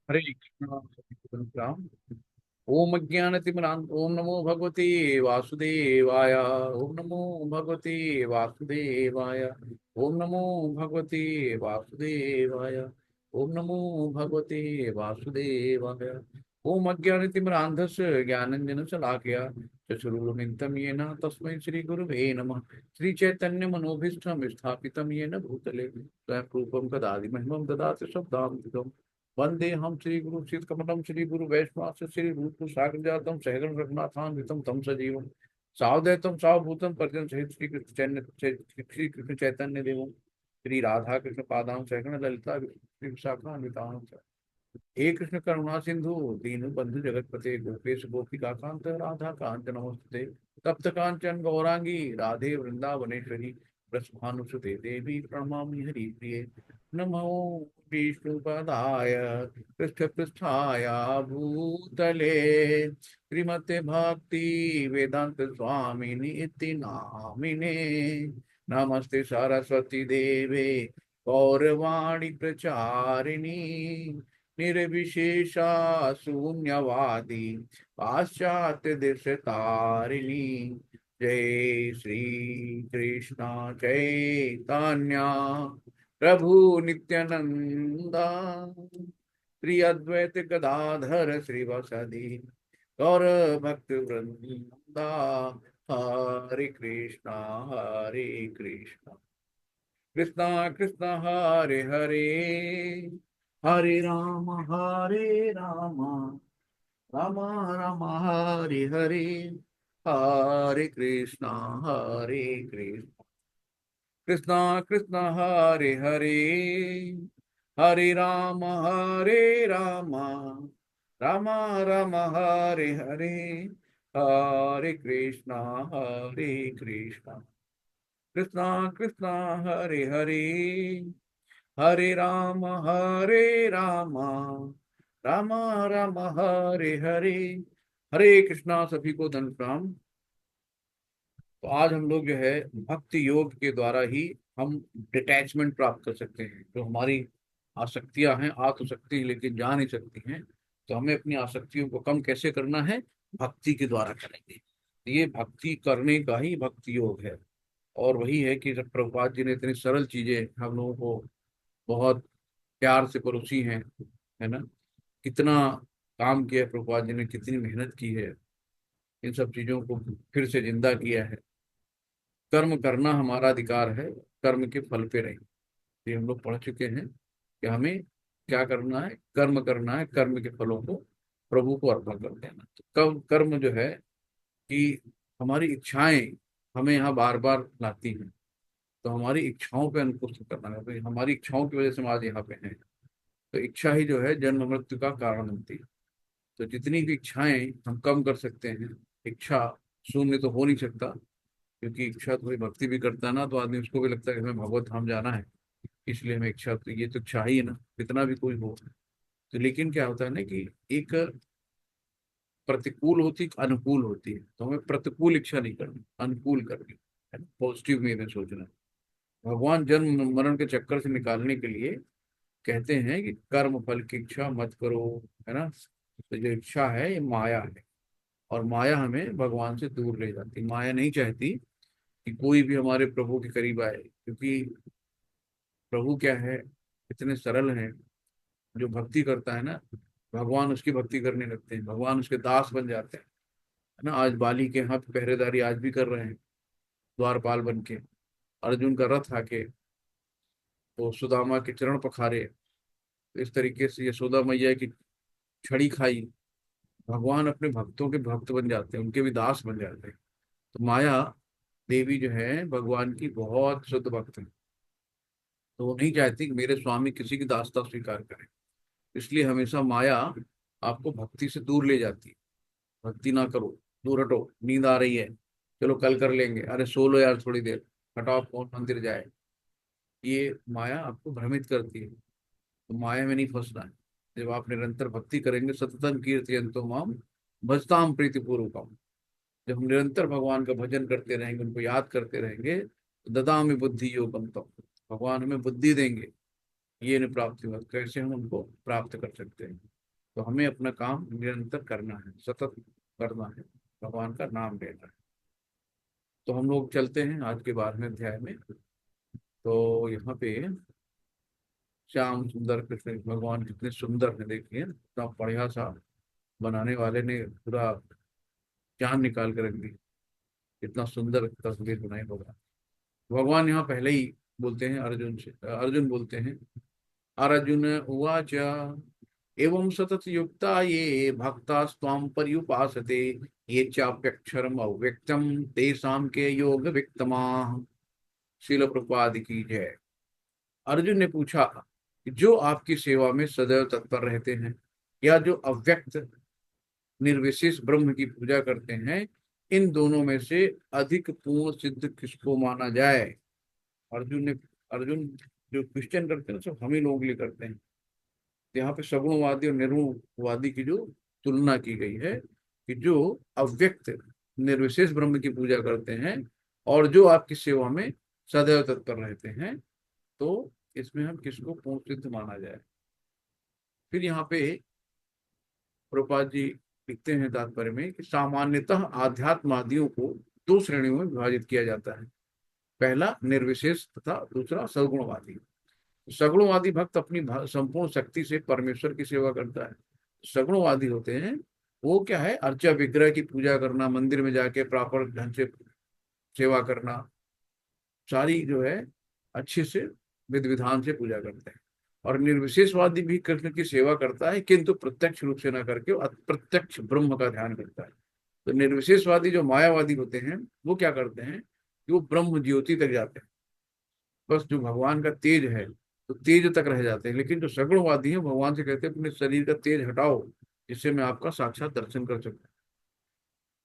हरे कृष्णा राम। ओम अज्ञानतिमिरान्ध ओम नमो भगवते वासुदेवाय। ओम नमो भगवते वासुदेवाय। ओम नमो भगवते वासुदेवाय। ओम नमो भगवते वासुदेवाय। ओम अज्ञानतिमिरान्धस्य ज्ञानञ्जनशलाकया चक्षुरुन्मिलितं येन तस्मै श्रीगुरुवे नमः। श्रीचैतन्यमनोभीष्टं स्थापितं येन भूतले स्वयं रूपं कदादि महिमं ददाति शब्दान्तिकम्। वंदे हम श्री गुरु श्री कमलम श्री गुरु वैष्णव श्री रूप सागर जातम सहगण रघुनाथान्वितम तम सजीवम सावधैतम सावभूतम परिजन सहित श्री कृष्ण चैतन्य देवम श्री राधा कृष्ण पादाम सहगण ललिता श्री विशाखान्विताम हे कृष्ण करुणा सिंधु दीन बंधु जगतपते गोपेश गोपिका कांत राधा कांत नमस्ते तप्त कांचन गौरांगी राधे वृंदावनेश्वरी वृषभानुसुते देवी प्रणमामि हरिप्रिये नमो विष्णुपदाय पृष्ठपृष्ठाय भूतले श्रीमते भक्ति वेदांत स्वामिनि इति नामिने नमस्ते सरस्वती देवे गौरवाणी प्रचारिणी निर्विशेषा शून्यवादी पाश्चात्य देश तारिणी जय श्री कृष्ण चैतन्य प्रभु नित्यानंदा श्री अद्वैत गदाधर श्रीवासदि गौर भक्त वृंदा हरे कृष्णा हरे कृष्णा कृष्णा कृष्णा हरे हरे हरे राम राम राम हरे हरे हरे कृष्णा कृष्णा कृष्णा हरे हरे हरे राम राम राम हरे हरे हरे कृष्णा कृष्णा कृष्णा हरे हरे हरे राम राम राम हरे हरे हरे कृष्णा। सभी को धन प्रणाम। तो आज हम लोग जो है भक्ति योग के द्वारा ही हम डिटैचमेंट प्राप्त कर सकते हैं। जो हमारी आसक्तियां हैं, आ तो सकती हैं लेकिन जा नहीं सकती हैं, तो हमें अपनी आसक्तियों को कम कैसे करना है? भक्ति के द्वारा करेंगे। ये भक्ति करने का ही भक्ति योग है। और वही है कि जब प्रभुपाद जी ने इतनी सरल चीजें हम लोगों को बहुत प्यार से परोसी हैं, है ना। कितना काम किया है प्रभुपाद जी ने, कितनी मेहनत की है, इन सब चीजों को फिर से जिंदा किया है। कर्म करना हमारा अधिकार है, कर्म के फल पे नहीं। ये हम लोग पढ़ चुके हैं कि हमें क्या करना है, कर्म करना है, कर्म के फलों को प्रभु को अर्पण कर देना। तो कर्म जो है कि हमारी इच्छाएं हमें यहाँ बार बार लाती हैं, तो हमारी इच्छाओं पे अंकुश करना है। तो हमारी इच्छाओं की वजह से हम आज यहाँ पे हैं। तो इच्छा ही जो है जन्म मृत्यु का कारण बनती है। तो जितनी भी इच्छाएं हम कम कर सकते हैं। इच्छा शून्य तो हो नहीं सकता, क्योंकि इच्छा तो कोई भक्ति भी करता है ना, तो आदमी उसको भी लगता है कि हमें भगवत धाम जाना है, इसलिए हमें इच्छा, तो ये तो इच्छा ही है ना, कितना भी कोई हो। तो लेकिन क्या होता है ना कि एक प्रतिकूल होती, एक अनुकूल होती है। तो हमें प्रतिकूल इच्छा नहीं करनी, अनुकूल करनी है ना, पॉजिटिव वे में सोचना है। भगवान जन्म मरण के चक्कर से निकालने के लिए कहते हैं कि कर्म फल की इच्छा मत करो, है ना। तो जो इच्छा है ये माया है, और माया हमें भगवान से दूर ले जाती। माया नहीं चाहती कि कोई भी हमारे प्रभु के करीब आए, क्योंकि प्रभु क्या है, इतने सरल हैं। जो भक्ति करता है ना, भगवान उसकी भक्ति करने लगते हैं, भगवान उसके दास बन जाते हैं, है ना। आज बाली के यहाँ पे पहरेदारी आज भी कर रहे हैं, द्वारपाल बन के। अर्जुन का रथ आके तो सुदामा के चरण पखारे, तो इस तरीके से यशोदा मैया की छड़ी खाई। भगवान अपने भक्तों के भक्त बन जाते हैं, उनके भी दास बन जाते हैं। तो माया देवी जो है भगवान की बहुत शुद्ध भक्त है। तो वो नहीं चाहती कि मेरे स्वामी किसी की दासता स्वीकार करें। इसलिए हमेशा माया आपको भक्ति से दूर ले जाती है। भक्ति ना करो, दूर हटो, नींद आ रही है, चलो कल कर लेंगे, अरे सो लो यार थोड़ी देर, हटाओ कौन मंदिर जाए। ये माया आपको भ्रमित करती है। तो माया में नहीं फंसना है। जब आप निरंतर भक्ति करेंगे, सततम कीर्तयन्तो माम भजताम प्रीति पूर्वकम। जब हम निरंतर भगवान का भजन करते रहेंगे, उनको याद करते रहेंगे, तो ददामि बुद्धि योगम तम, भगवान हमें बुद्धि देंगे। ये नहीं प्राप्ति मत कैसे हम उनको प्राप्त कर सकते हैं। तो हमें अपना काम निरंतर करना है, सतत करना है, भगवान का नाम लेना है। तो हम लोग चलते हैं आज के 12वें अध्याय में। तो यहाँ पे श्याम सुंदर कृष्ण भगवान कितने सुंदर हैं, देखिए इतना बढ़िया सा बनाने वाले ने पूरा जान निकाल के रख दी। इतना सुंदर तस्वीर बनाई भगवान। भगवान यहाँ पहले ही बोलते हैं अर्जुन से, अर्जुन बोलते हैं, अर्जुन उवाच एवं सतत युक्ता ये भक्ता स्वाम पर्युपासते ये चाप्यक्षरम अव्यक्तम तेषां के योग विक्तमा। शिल प्रपाद की जय। अर्जुन ने पूछा कि जो आपकी सेवा में सदैव तत्पर रहते हैं या जो अव्यक्त निर्विशेष ब्रह्म की पूजा करते हैं, इन दोनों में से अधिक पूर्ण सिद्ध किसको माना जाए। अर्जुन ने, अर्जुन जो क्वेश्चन करते हैं सब हम ही लोगों के लिए करते हैं। तो यहाँ पे सगुणवादी और निर्गुणवादी की जो तुलना की गई है कि जो अव्यक्त निर्विशेष ब्रह्म की पूजा करते हैं और जो आपकी सेवा में सदैव तत्पर रहते हैं, तो इसमें हम किसको पूर्ण सिद्ध माना जाए। फिर यहाँ पे प्रभुपाद जी लिखते हैं तात्पर्य में कि सामान्यतः आध्यात्मवादियों को दो श्रेणियों में विभाजित किया जाता है। पहला निर्विशेष तथा दूसरा सगुणवादी। सगुणवादी भक्त अपनी संपूर्ण शक्ति से परमेश्वर की सेवा करता है। सगुणवादी होते हैं वो क्या है, अर्चा विग्रह की पूजा करना, मंदिर में जाके प्रॉपर ढंग से सेवा करना, सारी जो है अच्छे से विधि विधान से पूजा करते हैं। और निर्विशेषवादी भी कृष्ण की सेवा करता है किंतु प्रत्यक्ष रूप से ना करके वो अप्रत्यक्ष ब्रह्म का ध्यान करता है। तो निर्विशेषवादी जो मायावादी होते हैं वो क्या करते हैं कि वो ब्रह्म ज्योति तक जाते हैं, बस जो भगवान का तेज है तो तेज तक रह जाते हैं। लेकिन जो सगुणवादी है भगवान से कहते हैं अपने शरीर का तेज हटाओ जिससे मैं आपका साक्षात दर्शन कर सकूं।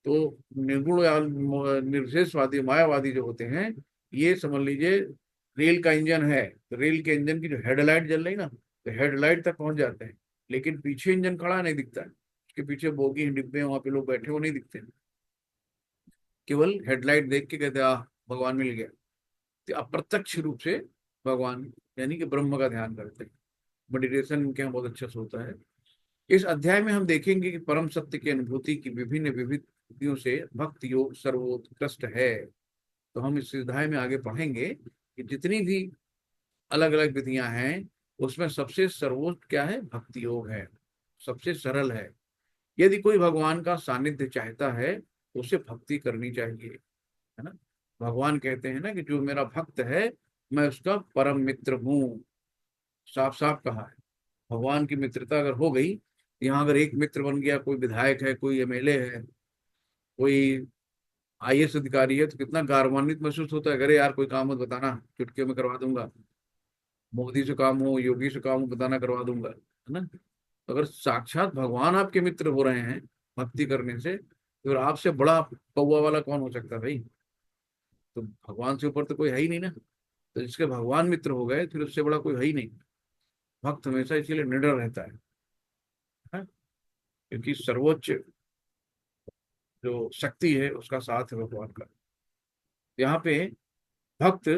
तो निर्गुण या निर्विशेषवादी मायावादी जो होते हैं, ये समझ लीजिए रेल का इंजन है तो रेल के इंजन की जो हेडलाइट जल रही ना, तो हेडलाइट तक पहुंच जाते हैं, लेकिन पीछे इंजन खड़ा नहीं दिखता है, उसके पीछे बोगी डिब्बे वहां पे लोग बैठे वो नहीं दिखते। केवल हेडलाइट देख के कहते आ भगवान मिल गया। तो अप्रत्यक्ष रूप से भगवान यानी कि ब्रह्म का ध्यान करते हैं। मेडिटेशन के यहाँ बहुत अच्छा से होता है। इस अध्याय में हम देखेंगे कि परम सत्य की अनुभूति की विभिन्न विधियों से भक्ति योग सर्वोत्कृष्ट है। तो हम इस अध्याय में आगे पढ़ेंगे कि जितनी भी अलग अलग विधियां हैं उसमें सबसे सर्वोच्च क्या है, भक्ति योग है, सबसे सरल है। यदि कोई भगवान का सानिध्य चाहता है तो उसे भक्ति करनी चाहिए, है ना। भगवान कहते हैं ना कि जो मेरा भक्त है मैं उसका परम मित्र हूँ, साफ साफ कहा है। भगवान की मित्रता अगर हो गई, यहाँ अगर एक मित्र बन गया, कोई विधायक है, कोई एमएलए है, कोई आईएएस अधिकारी है, तो कितना गौरवान्वित महसूस होता है। अरे यार कोई काम मत बताना, चुटकियों में करवा दूंगा, मोदी से काम हो, योगी से काम हो, बताना करवा दूंगा, है ना। तो अगर साक्षात भगवान आपके मित्र हो रहे हैं भक्ति करने से, तो फिर आपसे बड़ा कौवा वाला कौन हो सकता है भाई। तो भगवान से ऊपर तो कोई है ही नहीं ना। तो जिसके भगवान मित्र हो गए फिर उससे बड़ा कोई है ही नहीं। भक्त हमेशा इसीलिए निडर रहता है? क्योंकि सर्वोच्च जो शक्ति है उसका साथ है भगवान का। यहाँ पे भक्त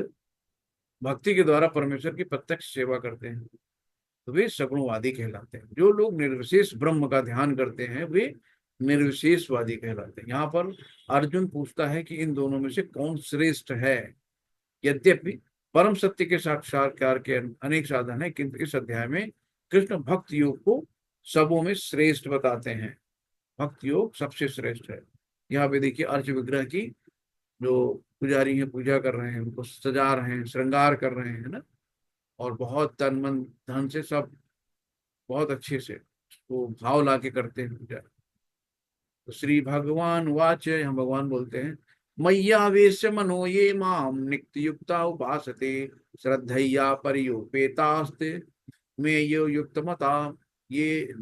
भक्ति के द्वारा परमेश्वर की प्रत्यक्ष सेवा करते हैं तो वे सगुणवादी कहलाते हैं। जो लोग निर्विशेष ब्रह्म का ध्यान करते हैं वे निर्विशेषवादी कहलाते हैं। यहाँ पर अर्जुन पूछता है कि इन दोनों में से कौन श्रेष्ठ है। यद्यपि परम सत्य के साक्षात्कार के अनेक साधन है, किंतु इस अध्याय में कृष्ण भक्त योग को सबों में श्रेष्ठ बताते हैं। भक्त योग सबसे श्रेष्ठ है। यहाँ पे देखिए अर्च विग्रह की जो पुजारी हैं पूजा कर रहे हैं, उनको सजा रहे हैं, श्रृंगार कर रहे हैं, है ना। और बहुत तन मन धन से सब बहुत अच्छे से वो भाव ला के करते हैं पूजा। तो श्री भगवान वाच, हम भगवान बोलते हैं, मय्यावेश मनो ये माम नित्य युक्ता उपासते श्रद्धया परियोपेतास्ते मे यो युक्त मता। ये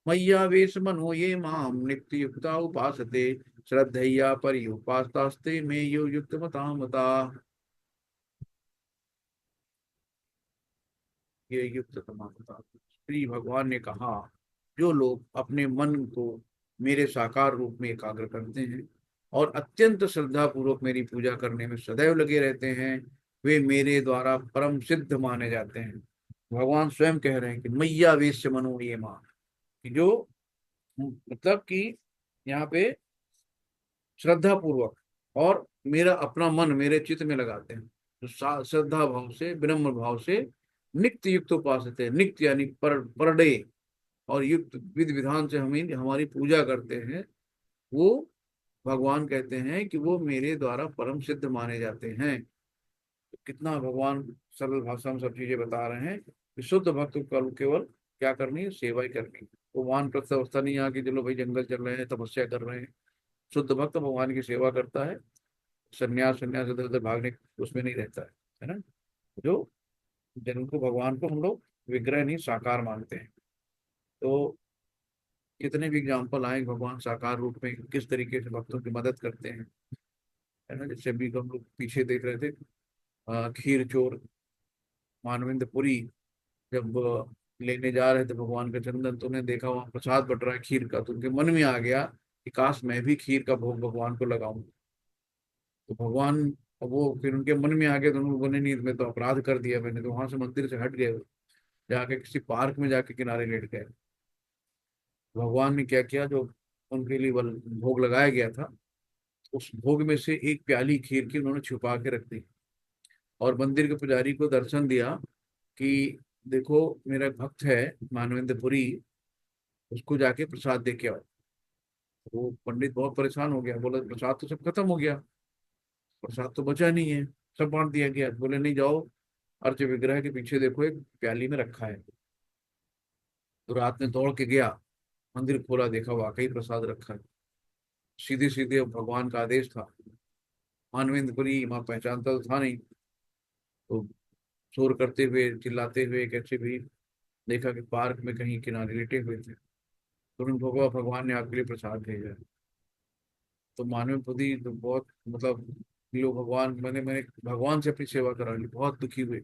मय्यावेश मनो ये माम नित्य युक्ता उपासते श्रद्धया परियोपास्तास्ते मे यो युक्त मता मता। ये युक्त तमाम। श्री भगवान ने कहा, जो लोग अपने मन को मेरे साकार रूप में एकाग्र करते हैं और अत्यंत श्रद्धा पूर्वक मेरी पूजा करने में सदैव लगे रहते हैं, वे मेरे द्वारा परम सिद्ध माने जाते हैं। भगवान स्वयं कह रहे हैं कि मैया वेश्य मनो ये मां, कि जो मतलब कि यहाँ पे श्रद्धा पूर्वक और मेरा अपना मन मेरे चित्त में लगाते हैं, तो श्रद्धा भाव से विनम्र भाव से नित्य युक्त उपास है, नित्य यानी पर डे, और युक्त विधि विधान से हम हमारी पूजा करते हैं, वो भगवान कहते हैं कि वो मेरे द्वारा परम सिद्ध माने जाते हैं। तो कितना भगवान सरल भाषा में सब चीजें बता रहे हैं कि शुद्ध भक्त को केवल क्या करनी है, सेवा ही करनी है। वो वानप्रस्थ अवस्था नहीं यहाँ की चलो भाई जंगल चल रहे हैं तपस्या कर रहे हैं। शुद्ध भक्त भगवान की सेवा करता है, संन्यास संन्यास इधर उधर भागने उसमें नहीं रहता है ना। जो जिनको भगवान को हम लोग विग्रह नहीं साकार मानते हैं। तो कितने भी एग्जाम्पल आए भगवान साकार रूप में किस तरीके से भक्तों की मदद करते हैं, है ना। जैसे अभी हम लोग पीछे देख रहे थे खीर चोर मानवेंद्रपुरी जब लेने जा रहे थे भगवान का चंदन, तो उन्हें देखा वहां प्रसाद बट रहा है खीर का, तो उनके मन में आ गया कि काश मैं भी खीर का भोग भगवान को लगाऊं। तो भगवान, वो फिर उनके मन में आ गया, तो उन्होंने बोले नहीं मैं तो अपराध कर दिया मैंने, तो वहां से मंदिर से हट गए, जाके किसी पार्क में जाके किनारे लेट गए। भगवान ने क्या किया, जो उनके लिए भोग लगाया गया था, उस भोग में से एक प्याली खीर की उन्होंने छुपा के रख दी, और मंदिर के पुजारी को दर्शन दिया कि देखो मेरा भक्त है मानवेंद्रपुरी, उसको जाके प्रसाद दे के आओ। वो पंडित बहुत परेशान हो गया, बोला प्रसाद तो सब खत्म हो गया, प्रसाद तो बचा नहीं है, सब बांट दिया गया। बोले नहीं, जाओ अर्च विग्रह के पीछे देखो एक प्याली में रखा है। तो रात में दौड़ के गया, मंदिर खोला, देखा वाकई प्रसाद रखा है। सीधे सीधे भगवान का आदेश था। मानवेंद्रपुरी वहां पहचानता तो था नहीं, तो शोर करते हुए चिल्लाते हुए कैसे भी देखा कि पार्क में कहीं किनारे लेटे हुए थे, तुरंत भगवान ने आपके लिए प्रसाद भेजा है। तो मानव बुद्धि तो बहुत मतलब, लोग भगवान मैंने मैंने भगवान से अपनी सेवा करा ली, बहुत दुखी हुए।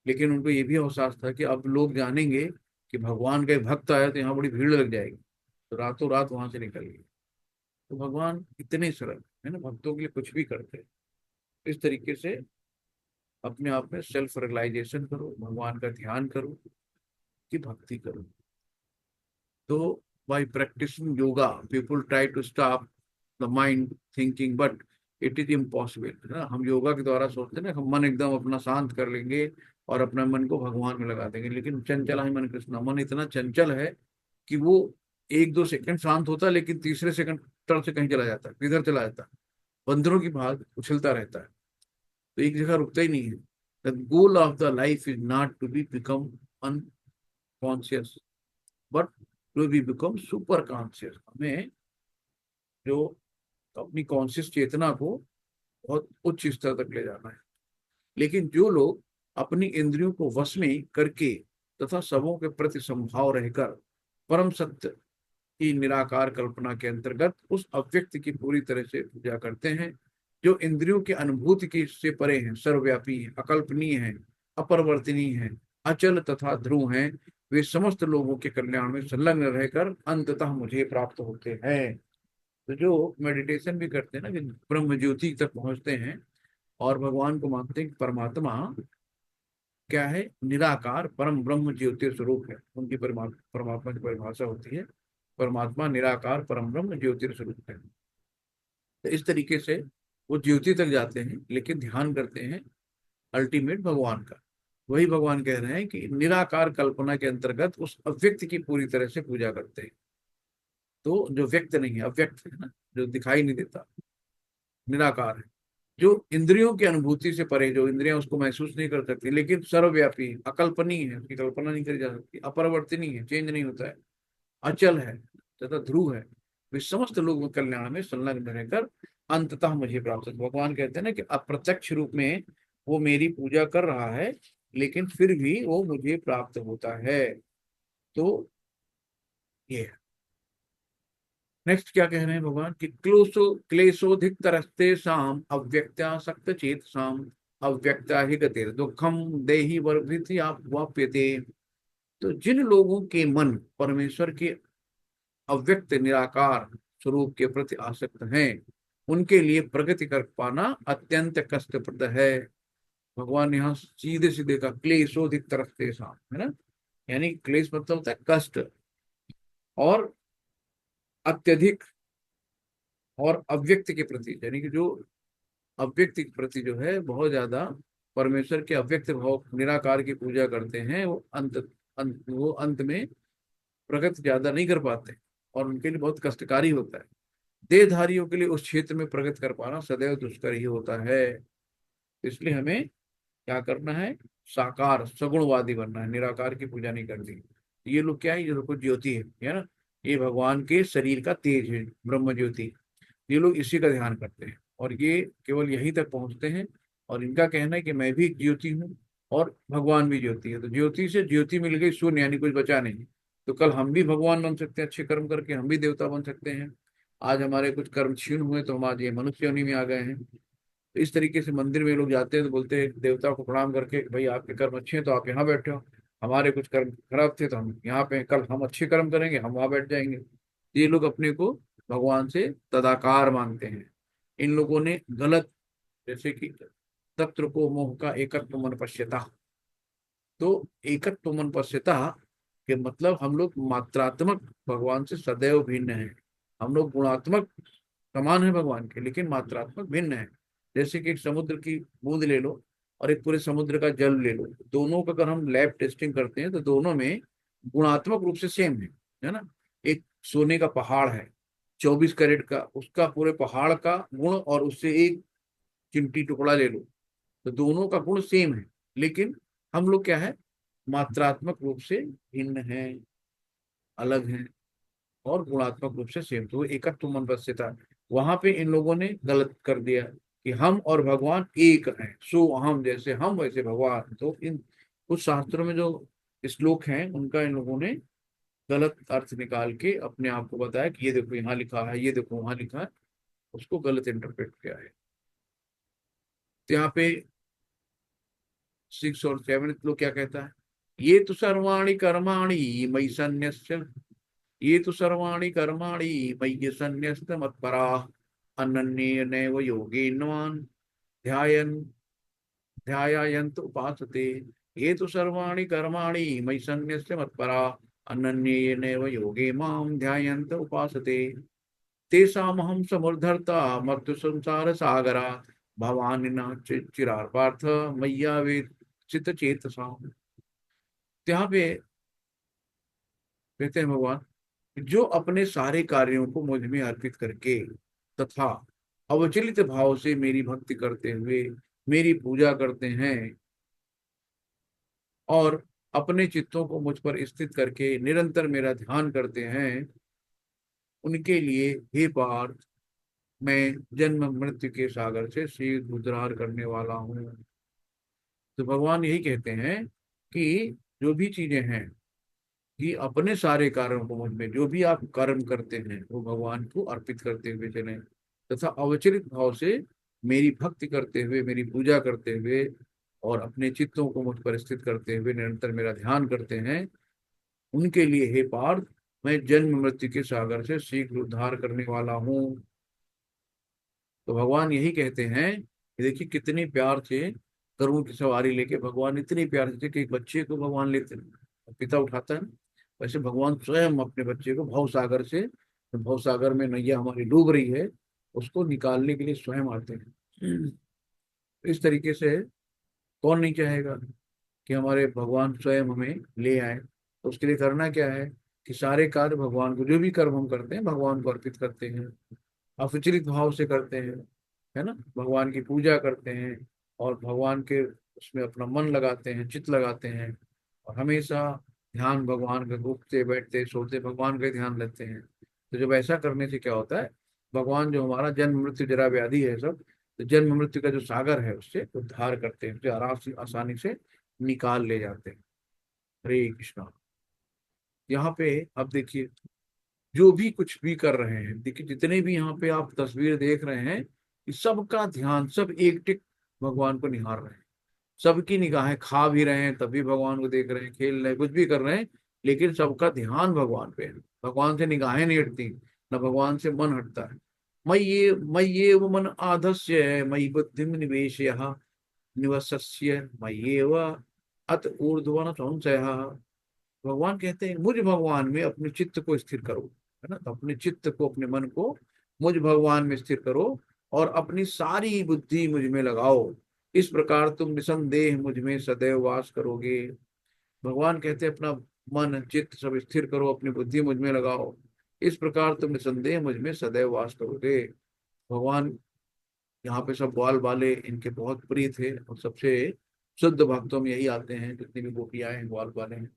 लेकिन उनको ये भी एहसास था कि अब लोग जानेंगे कि भगवान का एक भक्त आया, तो यहाँ बड़ी भीड़ लग जाएगी, तो रातों रात वहां से निकल गए। तो भगवान इतने सरल है ना, भक्तों के लिए कुछ भी करते हैं। इस तरीके से अपने आप में सेल्फ रियलाइजेशन करो, भगवान का ध्यान करो, कि भक्ति करो। तो by practicing yoga, people try to stop the mind thinking, but it is impossible, है ना। हम योगा के द्वारा सोचते हैं ना, हम मन एकदम अपना शांत कर लेंगे और अपना मन को भगवान में लगा देंगे, लेकिन चंचल है मन कृष्ण, मन इतना चंचल है कि वो 1-2 सेकंड शांत होता है, लेकिन तीसरे सेकंड तरफ से कहीं चला जाता है, किधर चला जाता है, बंदरों की भाग उछलता रहता है, तो एक जगह रुकता ही नहीं है। The goal of the life is not to be become unconscious, but to be become super conscious. हमें जो अपनी कॉन्शियस चेतना को बहुत उच्च स्तर तक ले जाना है। लेकिन जो लोग अपनी इंद्रियों को वश में करके तथा सबों के प्रति संभाव रहकर परम सत्य की निराकार कल्पना के अंतर्गत उस अव्यक्त की पूरी तरह से पूजा करते हैं, जो इंद्रियों की अनुभूति की से परे हैं, सर्वव्यापी हैं, अकल्पनीय हैं, अपरिवर्तनीय हैं, अचल तथा ध्रुव हैं, वे समस्त लोगों के कल्याण में संलग्न रहकर अंततः मुझे प्राप्त होते हैं। तो जो मेडिटेशन भी करते हैं ना, कि ब्रह्म ज्योति तक पहुंचते हैं और भगवान को मानते हैं कि परमात्मा क्या है, निराकार परम ब्रह्म ज्योति स्वरूप है, उनकी परमात्मा की परिभाषा होती है परमात्मा निराकार परम ब्रह्म ज्योति स्वरूप है। तो इस तरीके से वो ज्योति तक जाते हैं, लेकिन ध्यान करते हैं अल्टीमेट भगवान का। वही भगवान कह रहे हैं कि निराकार कल्पना के अंतर्गत उस अव्यक्त की पूरी तरह से पूजा करते हैं। तो जो व्यक्त नहीं है, अव्यक्त है ना, जो दिखाई नहीं देता, निराकार है, जो इंद्रियों की अनुभूति से परे, जो इंद्रियां उसको महसूस नहीं कर सकती, लेकिन सर्वव्यापी अकल्पनीय है, उसकी कल्पना नहीं करी जा सकती, अपरिवर्तनीय है, चेंज नहीं होता है, अचल है तथा ध्रुव है, वे समस्त लोग कल्याण में संलग्न रहकर अंततः मुझे प्राप्त होते। भगवान कहते हैं ना कि अप्रत्यक्ष रूप में वो मेरी पूजा कर रहा है, लेकिन फिर भी वो मुझे प्राप्त होता है। तो ये नेक्स्ट क्या कह रहे हैं भगवान कि क्लेशोधिक तरस्ते शाम अव्यक्तासक्त चेत शाम अव्यक्ता ही गतिर दुखम देहि वर्भित आप वाप्यते। तो जिन लोगों के मन परमेश्वर के अव्यक्त निराकार स्वरूप के प्रति आसक्त हैं, उनके लिए प्रगति कर पाना अत्यंत कष्टप्रद है। भगवान यहाँ सीधे सीधे का क्लेशोधिक तरस्ते शाम, है ना, यानी क्लेश मतलब होता है कष्ट, और अत्यधिक और अव्यक्त के प्रति, यानी कि जो अव्यक्त के प्रति जो है बहुत ज्यादा परमेश्वर के अव्यक्त भाव निराकार की पूजा करते हैं, वो अंत में प्रगति ज्यादा नहीं कर पाते और उनके लिए बहुत कष्टकारी होता है। देहधारियों के लिए उस क्षेत्र में प्रगति कर पाना सदैव दुष्कर ही होता है। इसलिए हमें क्या करना है, साकार सगुणवादी बनना है, निराकार की पूजा नहीं करनी। ये लोग क्या है, ये लोग ज्योति है ना, ये भगवान के शरीर का तेज है, ब्रह्म ज्योति। ये लोग इसी का ध्यान करते हैं और ये केवल यहीं तक पहुंचते हैं। और इनका कहना है कि मैं भी एक ज्योति हूँ और भगवान भी ज्योति है, तो ज्योति से ज्योति मिल गई, शून्य यानी कुछ बचा नहीं। तो कल हम भी भगवान बन सकते हैं, अच्छे कर्म करके हम भी देवता बन सकते हैं। आज हमारे कुछ कर्म क्षीण हुए तो हम आज ये मनुष्य योनि में आ गए हैं। तो इस तरीके से मंदिर में लोग जाते हैं तो बोलते हैं देवता को प्रणाम करके, भाई आपके कर्म अच्छे हैं तो आप यहाँ बैठे हो, हमारे कुछ कर्म खराब थे तो हम यहाँ पे हैं, कल हम अच्छे कर्म करेंगे हम वहां बैठ जाएंगे। ये लोग अपने को भगवान से तदाकार मानते हैं। इन लोगों ने गलत, जैसे कि तत्र को मोह का एकत्व मन पश्यता, तो एकत्व मन पश्यता के मतलब हम लोग मात्रात्मक भगवान से सदैव भिन्न है। हम लोग गुणात्मक समान है भगवान के, लेकिन मात्रात्मक भिन्न है। जैसे कि एक समुद्र की बूंद ले लो और एक पूरे समुद्र का जल ले लो, दोनों का अगर हम लैब टेस्टिंग करते हैं तो दोनों में गुणात्मक रूप से सेम है ना। एक सोने का पहाड़ है 24 कैरेट का, उसका पूरे पहाड़ का गुण और उससे एक चिमटी टुकड़ा ले लो, तो दोनों का गुण सेम है। लेकिन हम लोग क्या है, मात्रात्मक रूप से भिन्न है, अलग है, और गुणात्मक रूप से सेम। तो वो एकत्व मन पश्यता, वहां पे इन लोगों ने गलत कर दिया कि हम और भगवान एक हैं, सो हम, जैसे हम वैसे भगवान। तो इन कुछ शास्त्रों में जो श्लोक हैं उनका इन लोगों ने गलत अर्थ निकाल के अपने आप को बताया कि ये देखो यहाँ लिखा है, ये देखो वहां लिखा है, उसको गलत इंटरप्रेट किया है। तो यहाँ पे 6 और 7 लोग क्या कहता है, ये तो सर्वाणि कर्माणि मयि सन्न्यस्य, ये तो सर्वाणि कर्माणि मयि सन्न्यस्त मत्परा अनन्येनैव योगेनवान् ध्यायन् ध्यायायन्त उपासते। ये तो सर्वाणि कर्माणि मयि सन्न्यस्य मत्परा अनन्येनैव योगे मां ध्यायन्त उपासते। तेषामहं समुद्धर्ता मत्तु संसार सागरा भवानि न चिरार पार्थ मय्यावेत चित चेतसा। यहाँ पे कहते हैं भगवान, जो अपने सारे कार्यों को मुझ में अर्पित करके तथा अवचलित भाव से मेरी भक्ति करते हुए मेरी पूजा करते हैं और अपने चित्तों को मुझ पर स्थित करके निरंतर मेरा ध्यान करते हैं, उनके लिए हे पार्थ मैं जन्म मृत्यु के सागर से शीघ्र उद्धार करने वाला हूँ। तो भगवान यही कहते हैं कि जो भी चीजें हैं, कि अपने सारे कार्यों को मुझ में, जो भी आप कर्म करते हैं वो भगवान को अर्पित करते हुए चले, तथा अवचलित भाव से मेरी भक्ति करते हुए मेरी पूजा करते हुए और अपने चित्तों को मुझ पर स्थित करते हुए निरंतर मेरा ध्यान करते हैं, उनके लिए हे पार्थ मैं जन्म मृत्यु के सागर से शीघ्र उद्धार करने वाला हूँ। तो भगवान यही कहते हैं कि देखिए कितने प्यार से गरुड़ की सवारी लेके भगवान इतने प्यार से कि एक बच्चे को भगवान लेते हैं, पिता उठाता है, वैसे भगवान स्वयं अपने बच्चे को भव सागर से, भव सागर में नैया हमारी डूब रही है, उसको निकालने के लिए स्वयं आते हैं। इस तरीके से कौन नहीं चाहेगा कि हमारे भगवान स्वयं हमें ले आए। तो उसके लिए करना क्या है कि सारे कार्य भगवान को, जो भी कर्म हम करते हैं भगवान को अर्पित करते हैं, अविचलित भाव से करते हैं, है ना, भगवान की पूजा करते हैं और भगवान के उसमें अपना मन लगाते हैं, चित्त लगाते हैं और हमेशा ध्यान भगवान का, उठते बैठते सोते भगवान का ही ध्यान लेते हैं। तो जब ऐसा करने से क्या होता है, भगवान जो हमारा जन्म मृत्यु जरा व्याधि है सब, तो जन्म मृत्यु का जो सागर है उससे उद्धार करते हैं, उसे आराम से आसानी से निकाल ले जाते हैं। हरे कृष्णा। यहाँ पे अब देखिए, जो भी कुछ भी कर रहे हैं, देखिए जितने भी यहाँ पे आप तस्वीर देख रहे हैं, इस सबका ध्यान, सब एक टिक भगवान को निहार रहे हैं। सबकी निगाहें, खा भी रहे हैं तब भी भगवान को देख रहे हैं, खेल रहे हैं, कुछ भी कर रहे हैं, लेकिन सबका ध्यान भगवान पे है। भगवान से निगाहें नहीं हटती, न भगवान से मन हटता है। मय्ये वो मन आधस्य मयि बुद्धि निवेश निवसस्य मय्येव अत ऊर्ध्वन संशय। भगवान कहते हैं मुझ भगवान में अपने चित्त को स्थिर करो, है ना। तो अपने चित्त को, अपने मन को मुझ भगवान में स्थिर करो और अपनी सारी बुद्धि मुझ में लगाओ। इस प्रकार तुम निसंदेह मुझ में सदैव वास करोगे। भगवान कहते हैं अपना मन चित्त सब स्थिर करो, अपनी बुद्धि मुझ में लगाओ, इस प्रकार तुम निसंदेह मुझ में सदैव वास करोगे। भगवान यहाँ पे सब ग्वाल वाले इनके बहुत प्रिय थे, और सबसे शुद्ध भक्तों में यही आते हैं, जितनी भी गोपियां हैं ग्वाल वाले हैं,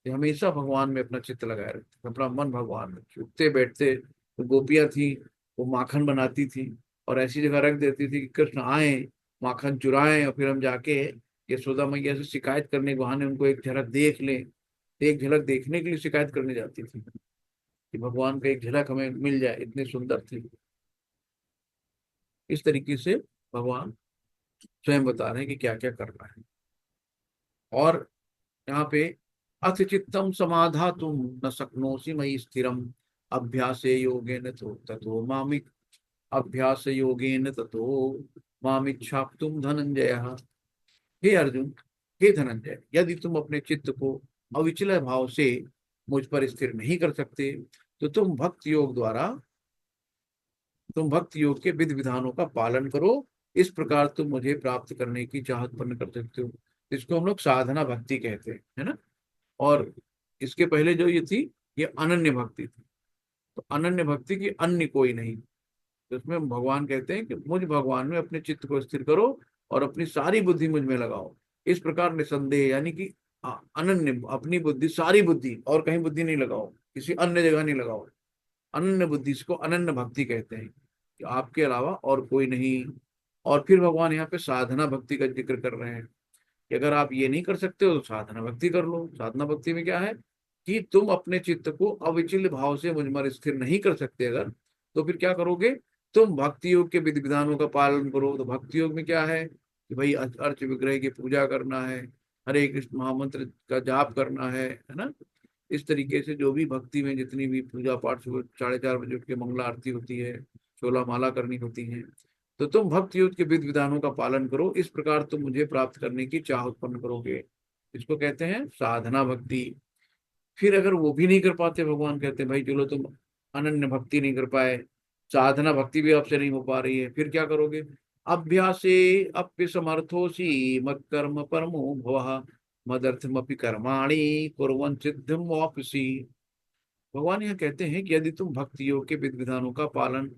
ये हमेशा भगवान में अपना चित्त लगाए रखते, अपना मन भगवान में। उठते बैठते तो गोपियां थी, वो माखन बनाती थी और ऐसी जगह रख देती थी कि कृष्ण आए, माखन चुराएं, और फिर हम जाके यशोदा मैया से शिकायत करने के बहाने उनको एक झलक देख लें। एक झलक देखने के लिए शिकायत करने जाती थी कि भगवान का एक झलक हमें मिल जाए, इतने सुंदर थी। इस तरीके से भगवान स्वयं बता रहे हैं कि क्या क्या करना है। और यहाँ पे अथ चित्तम समाधातुम न शक्नोषि मयि स्थिरम अभ्यासे योगेन तो ततो मामिक अभ्यास योगेन ततो मामिच्छाप्तुम धनंजय। हे अर्जुन, हे धनंजय, यदि तुम अपने चित्त को अविचल भाव से मुझ पर स्थिर नहीं कर सकते, तो तुम भक्ति योग के विधि विधानों का पालन करो। इस प्रकार तुम मुझे प्राप्त करने की चाहत उत्पन्न कर सकते हो। इसको हम लोग साधना भक्ति कहते हैं, है ना। और इसके पहले जो ये थी, ये अनन्य भक्ति थी। तो अनन्य भक्ति की अन्य कोई नहीं। तो इसमें भगवान कहते हैं कि मुझ भगवान में अपने चित्त को स्थिर करो और अपनी सारी बुद्धि मुझ में लगाओ। इस प्रकार निसंदेह, यानी कि अनन्य, अपनी बुद्धि, सारी बुद्धि, और कहीं बुद्धि नहीं लगाओ, किसी अन्य जगह नहीं लगाओ। अनन्य बुद्धि, इसको अनन्य भक्ति कहते हैं कि आपके अलावा और कोई नहीं। और फिर भगवान यहाँ पे साधना भक्ति का जिक्र कर रहे हैं कि अगर आप ये नहीं कर सकते हो तो साधना भक्ति कर लो। साधना भक्ति में क्या है कि तुम अपने चित्त को अविचल भाव से मुझ पर स्थिर नहीं कर सकते अगर, तो फिर क्या करोगे, तुम भक्ति योग के विधि विधानों का पालन करो। तो भक्ति योग में क्या है कि भाई अर्च विग्रह की पूजा करना है, हरे कृष्ण महामंत्र का जाप करना है ना। इस तरीके से जो भी भक्ति में जितनी भी पूजा पाठ, सुबह 4:30 बजे उठ के मंगला आरती होती है, 16 माला करनी होती है, तो तुम भक्ति युद्ध के विधि विधानों का पालन करो। इस प्रकार तुम मुझे प्राप्त करने की चाह उत्पन्न करोगे। इसको कहते हैं साधना भक्ति। फिर अगर वो भी नहीं कर पाते, भगवान कहते हैं भाई चलो तुम अनन्य भक्ति नहीं कर पाए, साधना भक्ति भी आपसे नहीं हो पा रही है, फिर क्या करोगे। अभ्यासे अप्य समर्थोसी मत कर्म परमो भवः मदर्थमपि कर्माणि कुर्वन् सिद्धिं वापसी। भगवान यह कहते हैं कि यदि तुम भक्ति योग के विधि विधानों का पालन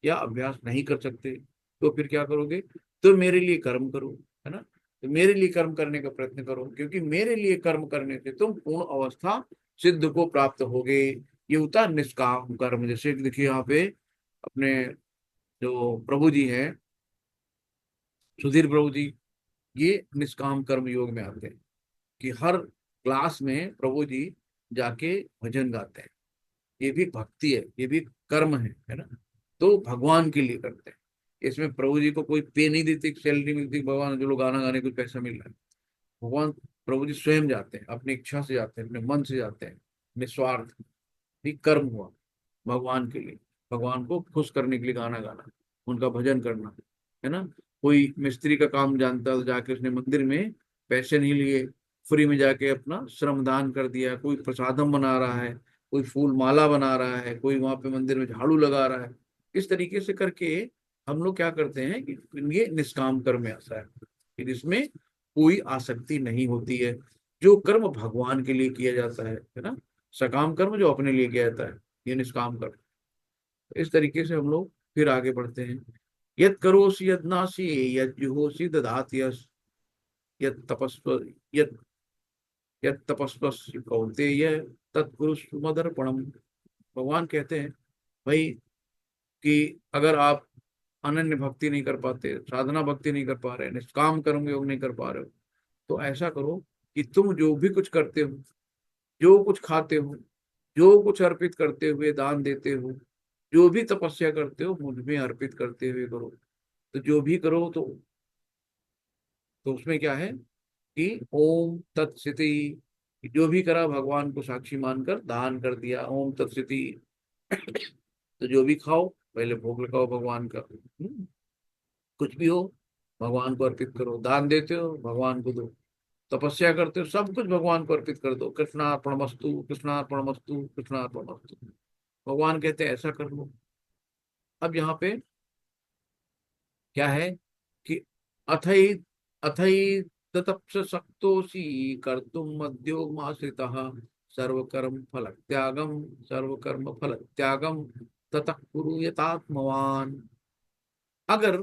या अभ्यास नहीं कर सकते, तो फिर क्या करोगे, तो मेरे लिए कर्म करो, है ना। तो मेरे लिए कर्म करने का प्रयत्न करो, क्योंकि मेरे लिए कर्म करने से तुम पूर्ण अवस्था सिद्ध को प्राप्त होगे। ये होता है निष्काम कर्म। जैसे कि देखिए यहाँ पे अपने जो प्रभु जी हैं, सुधीर प्रभु जी, ये निष्काम कर्म योग में आते हैं कि हर क्लास में प्रभु जी जाके भजन गाते हैं। ये भी भक्ति है, ये भी कर्म है ना। तो भगवान के लिए करते हैं। इसमें प्रभु जी को कोई पे नहीं देती, सैलरी मिलती, भगवान जो लोग गाना गाने को पैसा मिल रहा है। भगवान, प्रभु जी स्वयं जाते हैं, अपनी इच्छा से जाते हैं, अपने मन से जाते हैं, निस्वार्थ। भी कर्म हुआ भगवान के लिए, भगवान को खुश करने के लिए गाना गाना, उनका भजन करना, है ना। कोई मिस्त्री का काम जानता है तो जाके उसने मंदिर में पैसे नहीं लिए, फ्री में जाके अपना श्रमदान कर दिया। कोई प्रसादम बना रहा है, कोई फूल माला बना रहा है, कोई वहां पे मंदिर में झाड़ू लगा रहा है। इस तरीके से करके हम लोग क्या करते हैं कि ये निष्काम कर्म में आता है कि जिसमें कोई आसक्ति नहीं होती है। जो कर्म भगवान के लिए किया जाता है ना। सकाम कर्म जो अपने लिए किया जाता है, ये निष्काम कर्म। इस तरीके से हम लोग फिर आगे बढ़ते हैं। यद करोसि यद नासि यद जुहोसि ददाति यस्, यद तपस्व यद यद तपस्वस्य कौन्तेय तत्कुरुष्व मदर्पणम। भगवान कहते हैं भाई कि अगर आप अनन्य भक्ति नहीं कर पाते, साधना भक्ति नहीं कर पा रहे, निष्काम कर्म योग नहीं कर पा रहे हो, तो ऐसा करो कि तुम जो भी कुछ करते हो, जो कुछ खाते हो, जो कुछ अर्पित करते हुए दान देते हो, जो भी तपस्या करते हो, मुझ में अर्पित करते हुए करो। तो जो भी करो तो उसमें क्या है कि ओम तत्सति, जो भी करा भगवान को साक्षी मानकर दान कर दिया, ओम तत्सति। तो जो भी खाओ पहले भोग लगाओ भगवान का। कुछ भी हो भगवान को अर्पित करो, दान देते हो भगवान को दो। तपस्या करते हो, सब कुछ भगवान को अर्पित कर दो, कृष्णार्पणमस्तु कृष्णार्पणमस्तु कृष्णार्पणमस्तु। भगवान कहते हैं ऐसा कर लो। अब यहाँ पे क्या है कि अथई अथई ततप्स शक्तोषि कर्तुम मद्योगमाश्रितः सर्वकर्म फल त्यागम सर्वकर्म फल त्यागम ततः कुरु यतात्मवान। अगर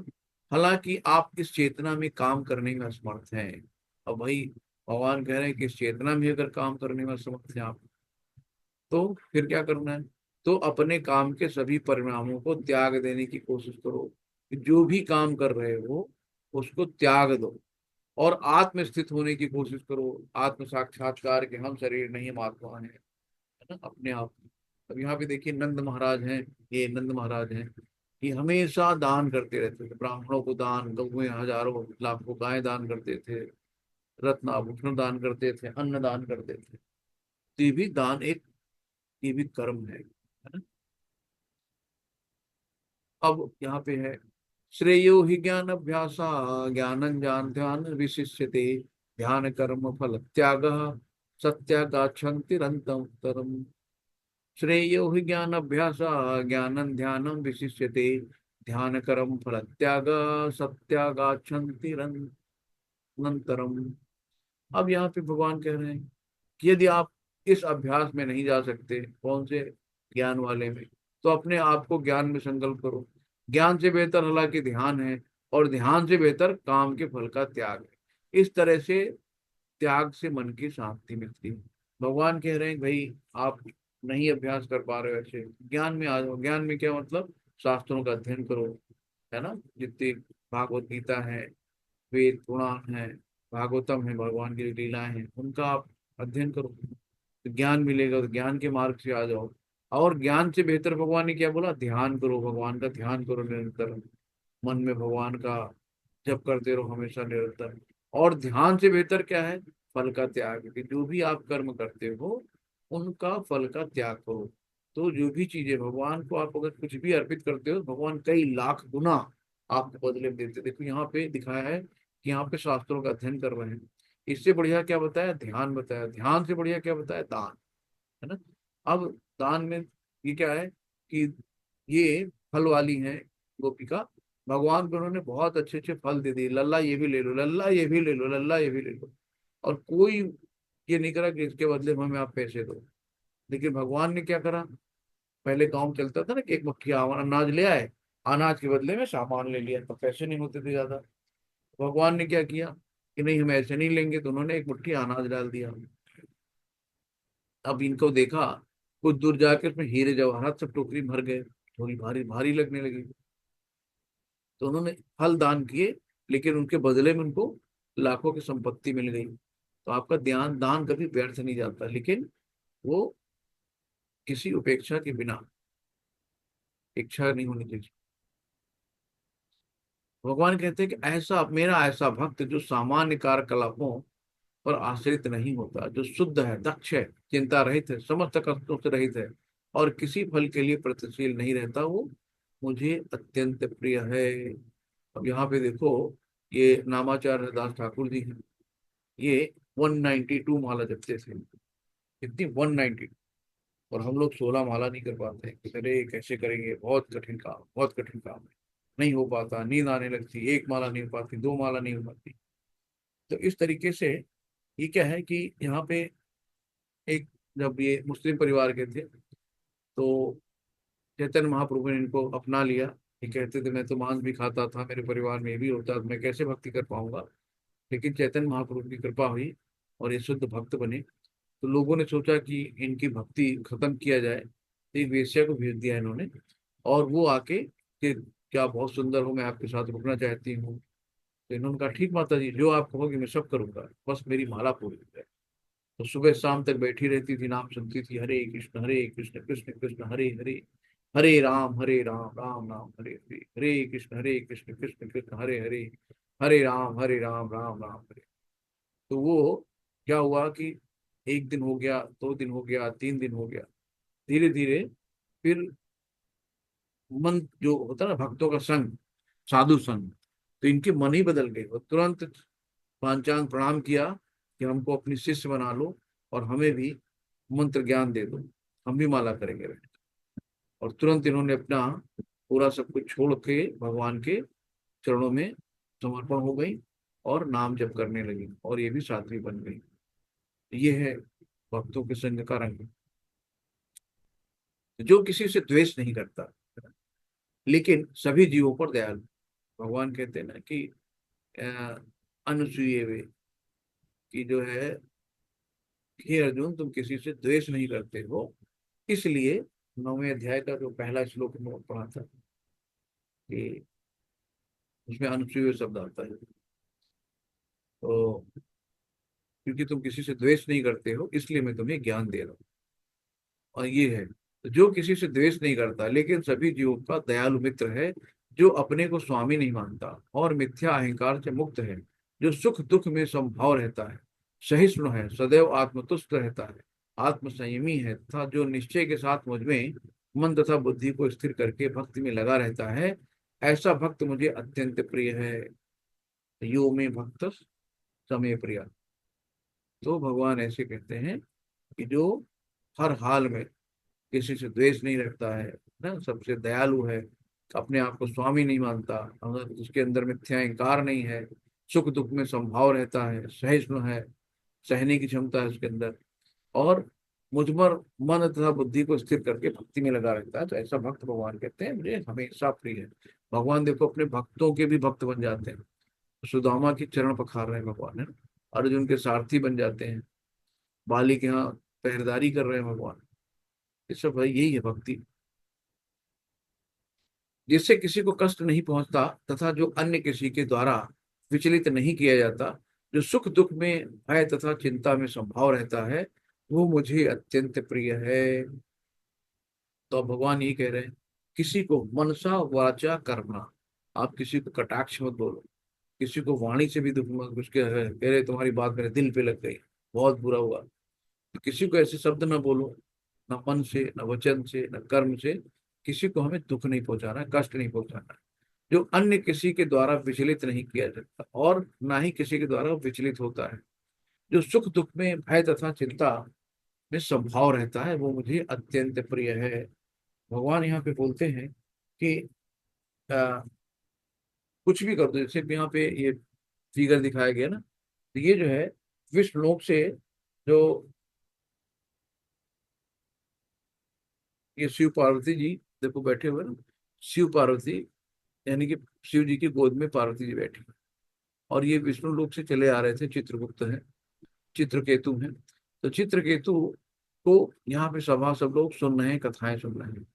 हालांकि आप इस चेतना में काम करने में असमर्थ हैं, अब भाई भगवान कह रहे हैं कि इस चेतना में अगर काम करने में असमर्थ हैं आप, तो फिर क्या करना है? तो अपने काम के सभी परिणामों को त्याग देने की कोशिश करो, कि जो भी काम कर रहे हो उसको त्याग दो और आत्म स्थित होने की कोशिश करो। आत्म साक्षात्कार के हम शरीर नहीं, हम आत्मा है ना, अपने आप। अब यहाँ पे देखिए नंद महाराज हैं, ये नंद महाराज हैं, ये हमेशा दान करते रहते थे, ब्राह्मणों को दान, गौएं हजारों लाखों गायें दान करते थे, रत्न आभूषण दान करते थे, अन्न दान करते थे। तो ये भी दान एक, ये भी कर्म है ना। अब यहाँ पे है श्रेयो ही ज्ञान अभ्यासा ज्ञानं जान ध्यान विशिष्यते ध्यान कर्म फल त्याग सत्यागाच्छन्तिरन्तरम्। श्रेयो हि ज्ञान अभ्यास ज्ञानं ध्यानं विशिष्यते ध्यान कर्म फल त्याग सत्यागाच्छन्तिरन्तरम्। अब यहाँ पे भगवान कह रहे हैं कि यदि आप इस अभ्यास में नहीं जा सकते, कौन से, ज्ञान वाले में, तो अपने आप को ज्ञान में संकल्प करो। ज्ञान से बेहतर हालांकि ध्यान है, और ध्यान से बेहतर काम के फल का त्याग है। इस तरह से त्याग से मन की शांति मिलती है। भगवान कह रहे हैं भाई आप नहीं अभ्यास कर पा रहे हो ऐसे, ज्ञान में आ जाओ। ज्ञान में क्या मतलब? शास्त्रों का अध्ययन करो, है ना, जितनी भागवत गीता है, वेद पुराण है, भागवतम है, भगवान की लीलाएं हैं, उनका आप अध्ययन करो तो ज्ञान मिलेगा। तो ज्ञान के मार्ग से आ जाओ। और ज्ञान से बेहतर भगवान ने क्या बोला? ध्यान करो, भगवान का ध्यान करो निरंतर, मन में भगवान का जप करते रहो हमेशा निरंतर। और ध्यान से बेहतर क्या है? फल का त्याग, कि जो भी आप कर्म करते हो उनका फल का त्याग करो। तो जो भी चीजें भगवान को आप अगर कुछ भी अर्पित करते हो, भगवान कई लाख गुना आपको बदले में देते। देखो यहाँ पे दिखाया है कि यहाँ पे शास्त्रों का अध्ययन कर रहे हैं। इससे बढ़िया क्या बताया? ध्यान बताया। ध्यान से बढ़िया क्या बताया? दान, है ना। अब दान में ये क्या है कि ये फल वाली है गोपिका, भगवान को उन्होंने बहुत अच्छे अच्छे फल दे दिए, लल्ला ये भी ले लो, लल्ला ये भी ले लो, लल्ला ये भी ले लो। और कोई ये नहीं करा कि इसके बदले में हमें आप पैसे दो। लेकिन भगवान ने क्या करा? पहले गांव चलता था ना कि एक मुट्ठी अनाज ले आए, अनाज के बदले में सामान ले लिया, तो पैसे नहीं होते थे ज्यादा। भगवान ने क्या किया कि नहीं हम ऐसे नहीं लेंगे, तो उन्होंने एक मुट्ठी अनाज डाल दिया। अब इनको देखा, कुछ दूर जाके उसमें हीरे जवाहरात सब टोकरी भर गए, थोड़ी भारी भारी लगने लगी। तो उन्होंने फल दान किए, लेकिन उनके बदले में उनको लाखों की संपत्ति मिल गई। तो आपका ध्यान दान कभी व्यर्थ नहीं जाता, लेकिन वो किसी उपेक्षा के बिना, इच्छा नहीं होनी चाहिए। भगवान कहते हैं कि ऐसा मेरा ऐसा भक्त जो सामान्य कार्यकलापों पर आश्रित नहीं होता, जो शुद्ध है, दक्ष है, चिंता रहित है, समस्त कष्टों से रहित है, और किसी फल के लिए प्रयत्नशील नहीं रहता, वो मुझे अत्यंत प्रिय है। अब यहाँ पे देखो, ये नामाचार्य दास ठाकुर जी हैं, ये 192 माला जपते थे। कितनी? 190। और हम लोग 16 माला नहीं कर पाते हैं। अरे कैसे करेंगे, बहुत कठिन काम, बहुत कठिन काम है, नहीं हो पाता, नींद आने लगती, एक माला नहीं हो पाती, दो माला नहीं हो पाती। तो इस तरीके से ये क्या है कि यहाँ पे एक, जब ये मुस्लिम परिवार के थे, तो चैतन्य महाप्रभु ने इनको अपना लिया। ये कहते थे मैं तो मांस भी खाता था, मेरे परिवार में ये भी होता, तो मैं कैसे भक्ति कर पाऊंगा। लेकिन चैतन्य महाप्रभु की कृपा हुई और ये शुद्ध भक्त बने। तो लोगों ने सोचा कि इनकी भक्ति खत्म किया जाए, तो एक वेश्या को भेज दिया इन्होंने। और वो आके कि क्या बहुत सुंदर हो, मैं आपके साथ रुकना चाहती हूँ। तो इन्होंने कहा ठीक माता जी, जो आप कहोगे मैं सब करूंगा, बस मेरी माला पूरी हो जाए। तो सुबह शाम तक बैठी रहती थी, नाम सुनती थी, हरे कृष्ण कृष्ण कृष्ण हरे हरे, हरे राम राम राम हरे हरे, हरे कृष्ण कृष्ण कृष्ण हरे हरे, हरे राम राम राम हरे। तो वो क्या हुआ कि एक दिन हो गया, दो दिन हो गया, तीन दिन हो गया, धीरे धीरे फिर मन जो होता है ना भक्तों का संग, साधु संग, तो इनके मन ही बदल गए। और तुरंत पांचांग प्रणाम किया, कि हमको अपनी शिष्य बना लो और हमें भी मंत्र ज्ञान दे दो, हम भी माला करेंगे बैठ के। और तुरंत इन्होंने अपना पूरा सब कुछ छोड़ के भगवान के चरणों में समर्पण हो गई और नाम जप करने लगी, और ये भी साध्वी बन गई। ये है भक्तों के संग का रंग। जो किसी से द्वेष नहीं करता, लेकिन सभी जीवों पर दयालु। भगवान कहते हैं ना कि अ, अनसूये वे, कि जो है, हे अर्जुन तुम किसी से द्वेष नहीं करते हो, इसलिए 9वें अध्याय का जो पहला श्लोक में पढ़ा था कि उसमें अनुसूय शब्द आता है। तो क्योंकि तुम किसी से द्वेष नहीं करते हो इसलिए मैं तुम्हें ज्ञान दे रहा हूँ। और ये है, तो जो किसी से द्वेष नहीं करता लेकिन सभी जीवों का दयालु मित्र है, जो अपने को स्वामी नहीं मानता और मिथ्या अहंकार से मुक्त है, जो सुख दुख में समभाव रहता है, सहिष्णु है, सदैव आत्मतुष्ट रहता है, आत्म संयमी है, तथा जो निश्चय के साथ मुझ में मन तथा बुद्धि को स्थिर करके भक्ति में लगा रहता है, ऐसा भक्त मुझे अत्यंत प्रिय है। यो में भक्त समय प्रिय। तो भगवान ऐसे कहते हैं कि जो हर हाल में किसी से द्वेष नहीं रखता है ना, सबसे दयालु है, अपने आप को स्वामी नहीं मानता, अगर उसके अंदर मिथ्या अहंकार नहीं है, सुख दुख में संभाव रहता है, सहिष्णु है, सहने की क्षमता है उसके अंदर, और मुझ पर मन तथा बुद्धि को स्थिर करके भक्ति में लगा रहता है, तो ऐसा भक्त भगवान कहते हैं मुझे हमेशा प्रिय है। भगवान देखो अपने भक्तों के भी भक्त बन जाते हैं। सुदामा की चरण पखार रहे हैं भगवान, है ना, अर्जुन के सारथी बन जाते हैं, बाली के यहाँ पहरेदारी कर रहे हैं भगवान। ये सब भाई यही है भक्ति, जिससे किसी को कष्ट नहीं पहुंचता तथा जो अन्य किसी के द्वारा विचलित नहीं किया जाता, जो सुख दुख में भय तथा चिंता में संभाव रहता है, वो मुझे अत्यंत प्रिय है। तो अब भगवान ये कह रहे हैं, किसी को मनसा वाचा करना, आप किसी को कटाक्ष मत बोलो, किसी को वाणी से भी दुख मत, उसके कह रहे तुम्हारी बात मेरे दिल पे लग गई, बहुत बुरा हुआ, तो किसी को ऐसे शब्द ना बोलो, न मन से, न वचन से, न कर्म से, किसी को हमें दुख नहीं पहुंचाना है, कष्ट नहीं पहुंचाना है। जो अन्य किसी के द्वारा विचलित नहीं किया जाता और ना ही किसी के द्वारा विचलित होता है, जो सुख दुख में भय तथा चिंता में स्वभाव रहता है, वो मुझे अत्यंत प्रिय है। भगवान यहाँ पे बोलते हैं कि आ, कुछ भी कर दो, जैसे यहाँ पे ये फिगर दिखाया गया ना, तो ये जो है विष्णु लोक से जो ये शिव पार्वती जी देखो बैठे हुए ना, शिव पार्वती, यानी कि शिव जी की गोद में पार्वती जी बैठी, और ये विष्णु लोक से चले आ रहे थे, चित्रगुप्त है, चित्रकेतु है। तो चित्रकेतु को यहाँ पे सभा सब लोग सुन रहे हैं, कथाएं सुन रहे हैं।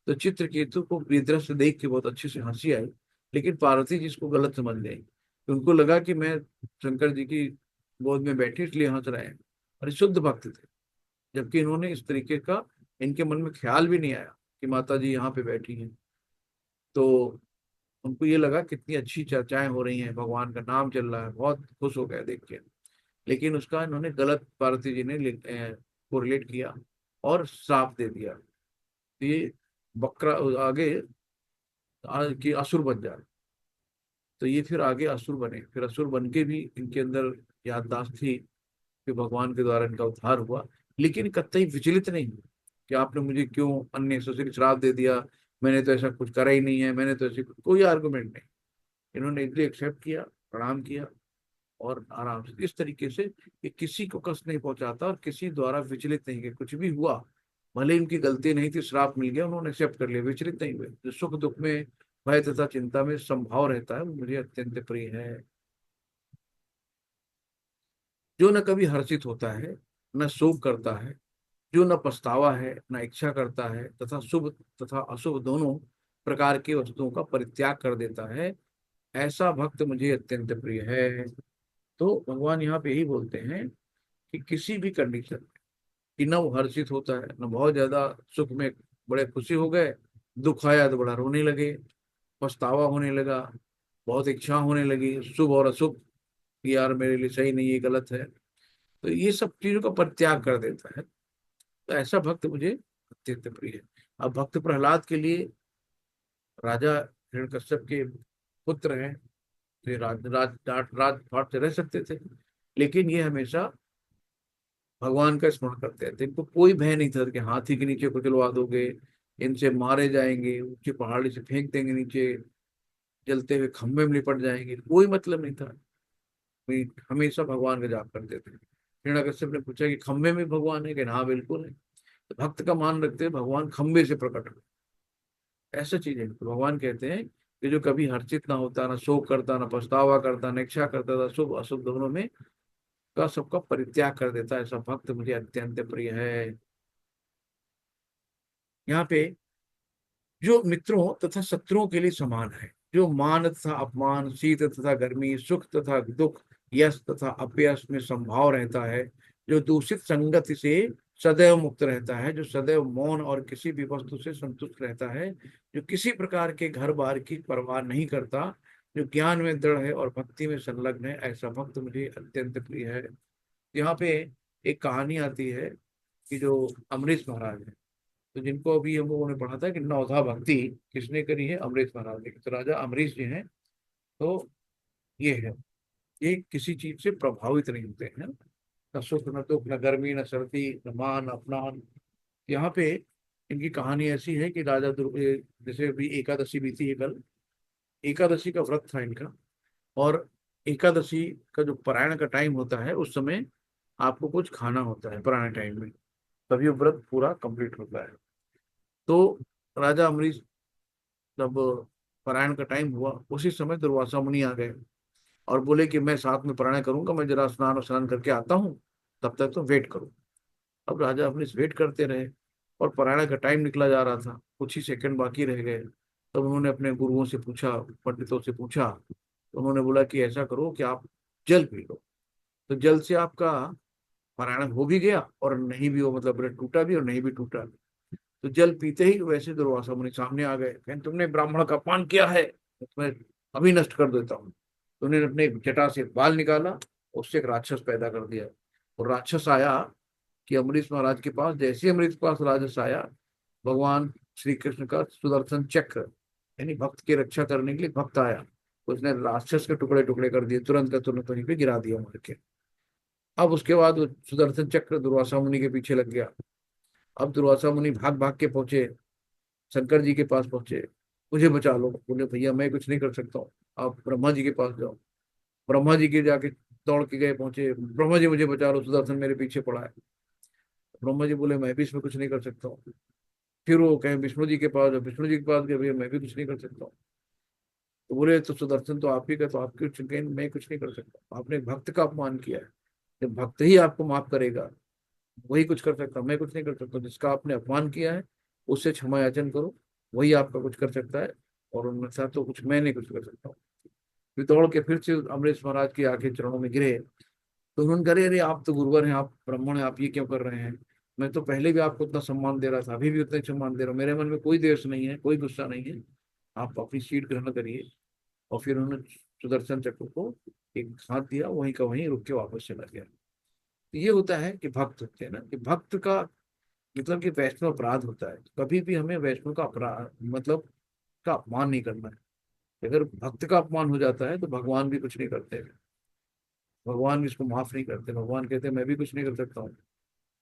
तो चित्रकेतु को ये दृश्य देख के बहुत अच्छे से हंसी आई, लेकिन पार्वती जी इसको गलत समझ गई, तो उनको लगा कि मैं शंकर जी की गोद में बैठी इसलिए हंस रहे हैं, और ये शुद्ध भक्त थे, जबकि इन्होंने इस तरीके का, इनके मन में ख्याल भी नहीं आया कि माता जी यहाँ पे बैठी हैं। तो उनको ये लगा कितनी अच्छी चर्चाएं हो रही हैं, भगवान का नाम चल रहा है, बहुत खुश हो गए देख के। लेकिन उसका इन्होंने गलत, पार्वती जी ने कोरिलेट किया और श्राप दे दिया। तो ये बकरा आगे कि असुर बन जाए, तो ये फिर आगे असुर बने, फिर असुर बन के भी इनके अंदर याददाश्त थी कि भगवान के द्वारा इनका उद्धार हुआ, लेकिन कतई विचलित नहीं हुए कि आपने मुझे क्यों अननेसेसरी श्राप दे दिया, मैंने तो ऐसा कुछ करा ही नहीं है, मैंने तो ऐसी कोई आर्गुमेंट नहीं। इन्होंने इसलिए एक्सेप्ट किया, प्रणाम किया, और आराम से इस तरीके से कि किसी को कष्ट नहीं पहुंचाता और किसी द्वारा विचलित नहीं किया, कुछ भी हुआ, भले इनकी गलती नहीं थी, श्राप मिल गया, उन्होंने एक्सेप्ट कर लिया, विचलित नहीं हुए। जो सुख दुख में भय तथा चिंता में संभाव रहता है, वो मुझे अत्यंत प्रिय है। जो न कभी हर्षित होता है, न शोक करता है, जो न पछतावा है, न इच्छा करता है, तथा शुभ तथा अशुभ दोनों प्रकार की वस्तुओं का परित्याग कर देता है, ऐसा भक्त मुझे अत्यंत प्रिय है। तो भगवान यहाँ पे यही बोलते हैं कि किसी भी कंडीशन में, कि न वो हर्षित होता है, न बहुत ज्यादा सुख में बड़े खुशी हो गए, दुख आया तो बड़ा रोने लगे, पछतावा होने लगा, बहुत इच्छा होने लगी शुभ और अशुभ, कि यार मेरे लिए सही नहीं, ये गलत है, तो ये सब चीजों का परित्याग कर देता है, तो ऐसा भक्त मुझे अत्यंत प्रिय है। अब भक्त प्रहलाद के लिए राजा हिरण्यकश्यप के पुत्र हैं, तो ये राज राज राज राजपाट से रह सकते थे, लेकिन ये हमेशा भगवान का स्मरण करते हैं। तो इनको कोई भय नहीं था कि हाथी के नीचे कुचलवा दोगे, इनसे मारे जाएंगे, ऊंची पहाड़ी से फेंक देंगे नीचे, जलते हुए खंभे में लिपट जाएंगे, कोई मतलब नहीं था। वे हमेशा भगवान का जाप करते थे। हिरण्यकश्यप ने पूछा कि खंभे में भगवान है, कि हाँ बिल्कुल है। तो भक्त का मान रखते हैं भगवान खंभे से प्रकट हो, ऐसा चीज है। तो भगवान कहते हैं कि जो कभी हर्षित ना होता, ना शोक करता, ना पछतावा करता, ना इच्छा करता था, शुभ अशुभ दोनों में का सबका परित्याग कर देता है, ऐसा भक्त मुझे अत्यंत प्रिय है। यहाँ पे जो मित्रों तथा शत्रुओं के लिए समान है, जो मान तथा अपमान, शीत तथा गर्मी, सुख तथा दुख, यश तथा अपयश में संभाव रहता है, जो दूषित संगति से सदैव मुक्त रहता है, जो सदैव मौन और किसी भी वस्तु से संतुष्ट रहता है, जो किसी प्रकार के घर बार की परवाह नहीं करता, जो ज्ञान में दृढ़ है और भक्ति में संलग्न है, ऐसा भक्त मुझे अत्यंत प्रिय है। यहाँ पे एक कहानी आती है कि जो अमरीश महाराज है, तो जिनको अभी हम लोगों ने पढ़ा था कि नौधा भक्ति किसने करी है, अमरीश महाराज ने। तो राजा अमरीश जी हैं, तो ये है, ये किसी चीज से प्रभावित नहीं होते हैं, न सुख न दुख, न गर्मी न सर्दी, न मान न अपमान। यहाँ पे इनकी कहानी ऐसी है कि राजा जैसे अभी एकादशी बीती है कल, एकादशी का व्रत था इनका। और एकादशी का जो पारायण का टाइम होता है, उस समय आपको कुछ खाना होता है पारायण टाइम में, तभी वो व्रत पूरा कंप्लीट होता है। तो राजा अमरीश जब पारायण का टाइम हुआ, उसी समय दुर्वासा मुनि आ गए और बोले कि मैं साथ में पारायण करूंगा, मैं जरा स्नान करके आता हूँ, तब तक तो वेट करो। अब राजा अपने वेट करते रहे, और पारायण का टाइम निकला जा रहा था, कुछ ही सेकंड बाकी रह गए। तब उन्होंने अपने गुरुओं से पूछा, पंडितों से पूछा, तो उन्होंने बोला कि ऐसा करो कि आप जल पी लो। तो जल से आपका पारायण हो भी गया, और नहीं भी हो, मतलब व्रत टूटा भी और नहीं भी टूटा। तो जल पीते ही वैसे दुर्वासा मुनि सामने आ गए, कहें तुमने ब्राह्मण का अपमान किया है, तो तुम्हें अभी नष्ट कर देता हूँ। तो उन्होंने अपने जटा से बाल निकाला, उससे एक राक्षस पैदा कर दिया। और राक्षस आया कि अमरीश महाराज के पास, जैसे ही अमरीश के पास राक्षस आया, भगवान श्री कृष्ण का सुदर्शन चक्र, यानी भक्त की रक्षा करने के लिए भक्त आया, उसने राक्षस के टुकड़े टुकड़े कर दिए, तुरंत का तुरंत वहीं पे गिरा दिया मार के। अब उसके बाद वो सुदर्शन चक्र दुर्वासा मुनि के पीछे लग गया। अब दुर्वासा मुनि भाग भाग के पहुंचे, शंकर जी के पास पहुंचे, मुझे बचा लो। बोले भैया मैं कुछ नहीं कर सकता हूँ, आप ब्रह्मा जी के पास जाओ। ब्रह्मा जी के जाके दौड़ के गए, पहुंचे, ब्रह्मा जी मुझे बचा लो, सुदर्शन मेरे पीछे पड़ा है। ब्रह्मा जी बोले मैं भी इसमें कुछ नहीं कर सकता हूँ। फिर वो कहें विष्णु जी के पास, विष्णु जी के पास गए, भैया मैं भी कुछ नहीं कर सकता हूँ। तो बोले तो सुदर्शन तो आप ही का, तो आप क्यों कहें मैं कुछ नहीं कर सकता, आपने भक्त का अपमान किया है। जब भक्त ही आपको माफ करेगा, वही कुछ कर सकता, मैं कुछ नहीं कर सकता। जिसका आपने अपमान किया है, उससे क्षमा याचन करो, वही आपका कुछ कर सकता है, और उनके साथ तो कुछ मैं नहीं कुछ कर सकता हूँ। फिर दौड़ के फिर से अमरीश महाराज के आके चरणों में गिरे। तो उन्होंने कहा अरे आप तो गुरुवर हैं, आप ब्राह्मण हैं, आप ये क्यों कर रहे हैं? मैं तो पहले भी आपको उतना सम्मान दे रहा था, अभी भी उतना ही सम्मान दे रहा हूँ, मेरे मन में कोई द्वेष नहीं है, कोई गुस्सा नहीं है, आप अपनी सीट ग्रहण करिए। और फिर उन्होंने सुदर्शन चक्र को एक हाथ दिया, वहीं का वहीं रुक के वापस चला गया। तो ये होता है कि भक्त होते हैं ना, कि भक्त का मतलब कि वैष्णव अपराध होता है। कभी भी हमें वैष्णव का अपराध मतलब का अपमान नहीं करना है। अगर भक्त का अपमान हो जाता है तो भगवान भी कुछ नहीं करते, भगवान भी इसको माफ नहीं करते। भगवान कहते हैं मैं भी कुछ नहीं कर सकता हूँ।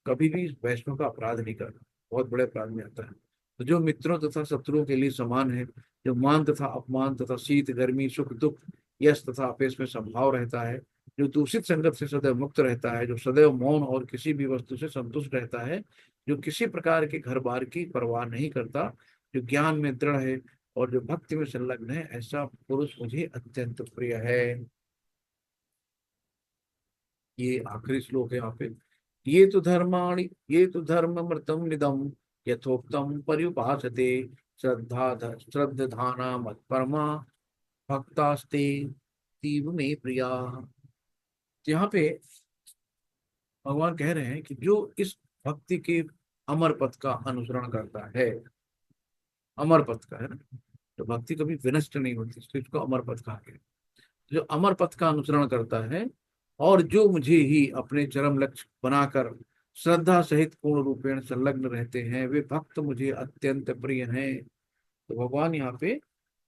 कभी भी वैष्णव का अपराध नहीं करना, बहुत बड़े अपराध में आता है। तो जो मित्रों तथा शत्रुओं के लिए समान है, जो मान तथा अपमान तथा शीत गर्मी, सुख दुख, यश तथा अपेश में संभाव रहता है, जो दूषित संगत से सदैव मुक्त रहता है, जो सदैव मौन और किसी भी वस्तु से संतुष्ट रहता है, जो किसी प्रकार के घर बार की परवाह नहीं करता, जो ज्ञान में दृढ़ है और जो भक्ति में संलग्न है, ऐसा पुरुष मुझे अत्यंत प्रिय है। ये आखिरी श्लोक है यहाँ पे। ये तो धर्ममृतम निदम, यथोक्तम पर्युपासते, श्रद्धाना मत्परमा, भक्तास्ते तीव में प्रिया। तो यहाँ पे भगवान कह रहे हैं कि जो इस भक्ति के अमर पथ का अनुसरण करता है, अमर पथ का है ना, तो भक्ति कभी विनष्ट नहीं होती, तो इसको अमर पथ कहा गया। जो अमर पथ का अनुसरण करता है, और जो मुझे ही अपने चरम लक्ष्य बनाकर श्रद्धा सहित पूर्ण रूपेण संलग्न रहते हैं, वे भक्त मुझे अत्यंत प्रिय हैं। तो भगवान यहाँ पे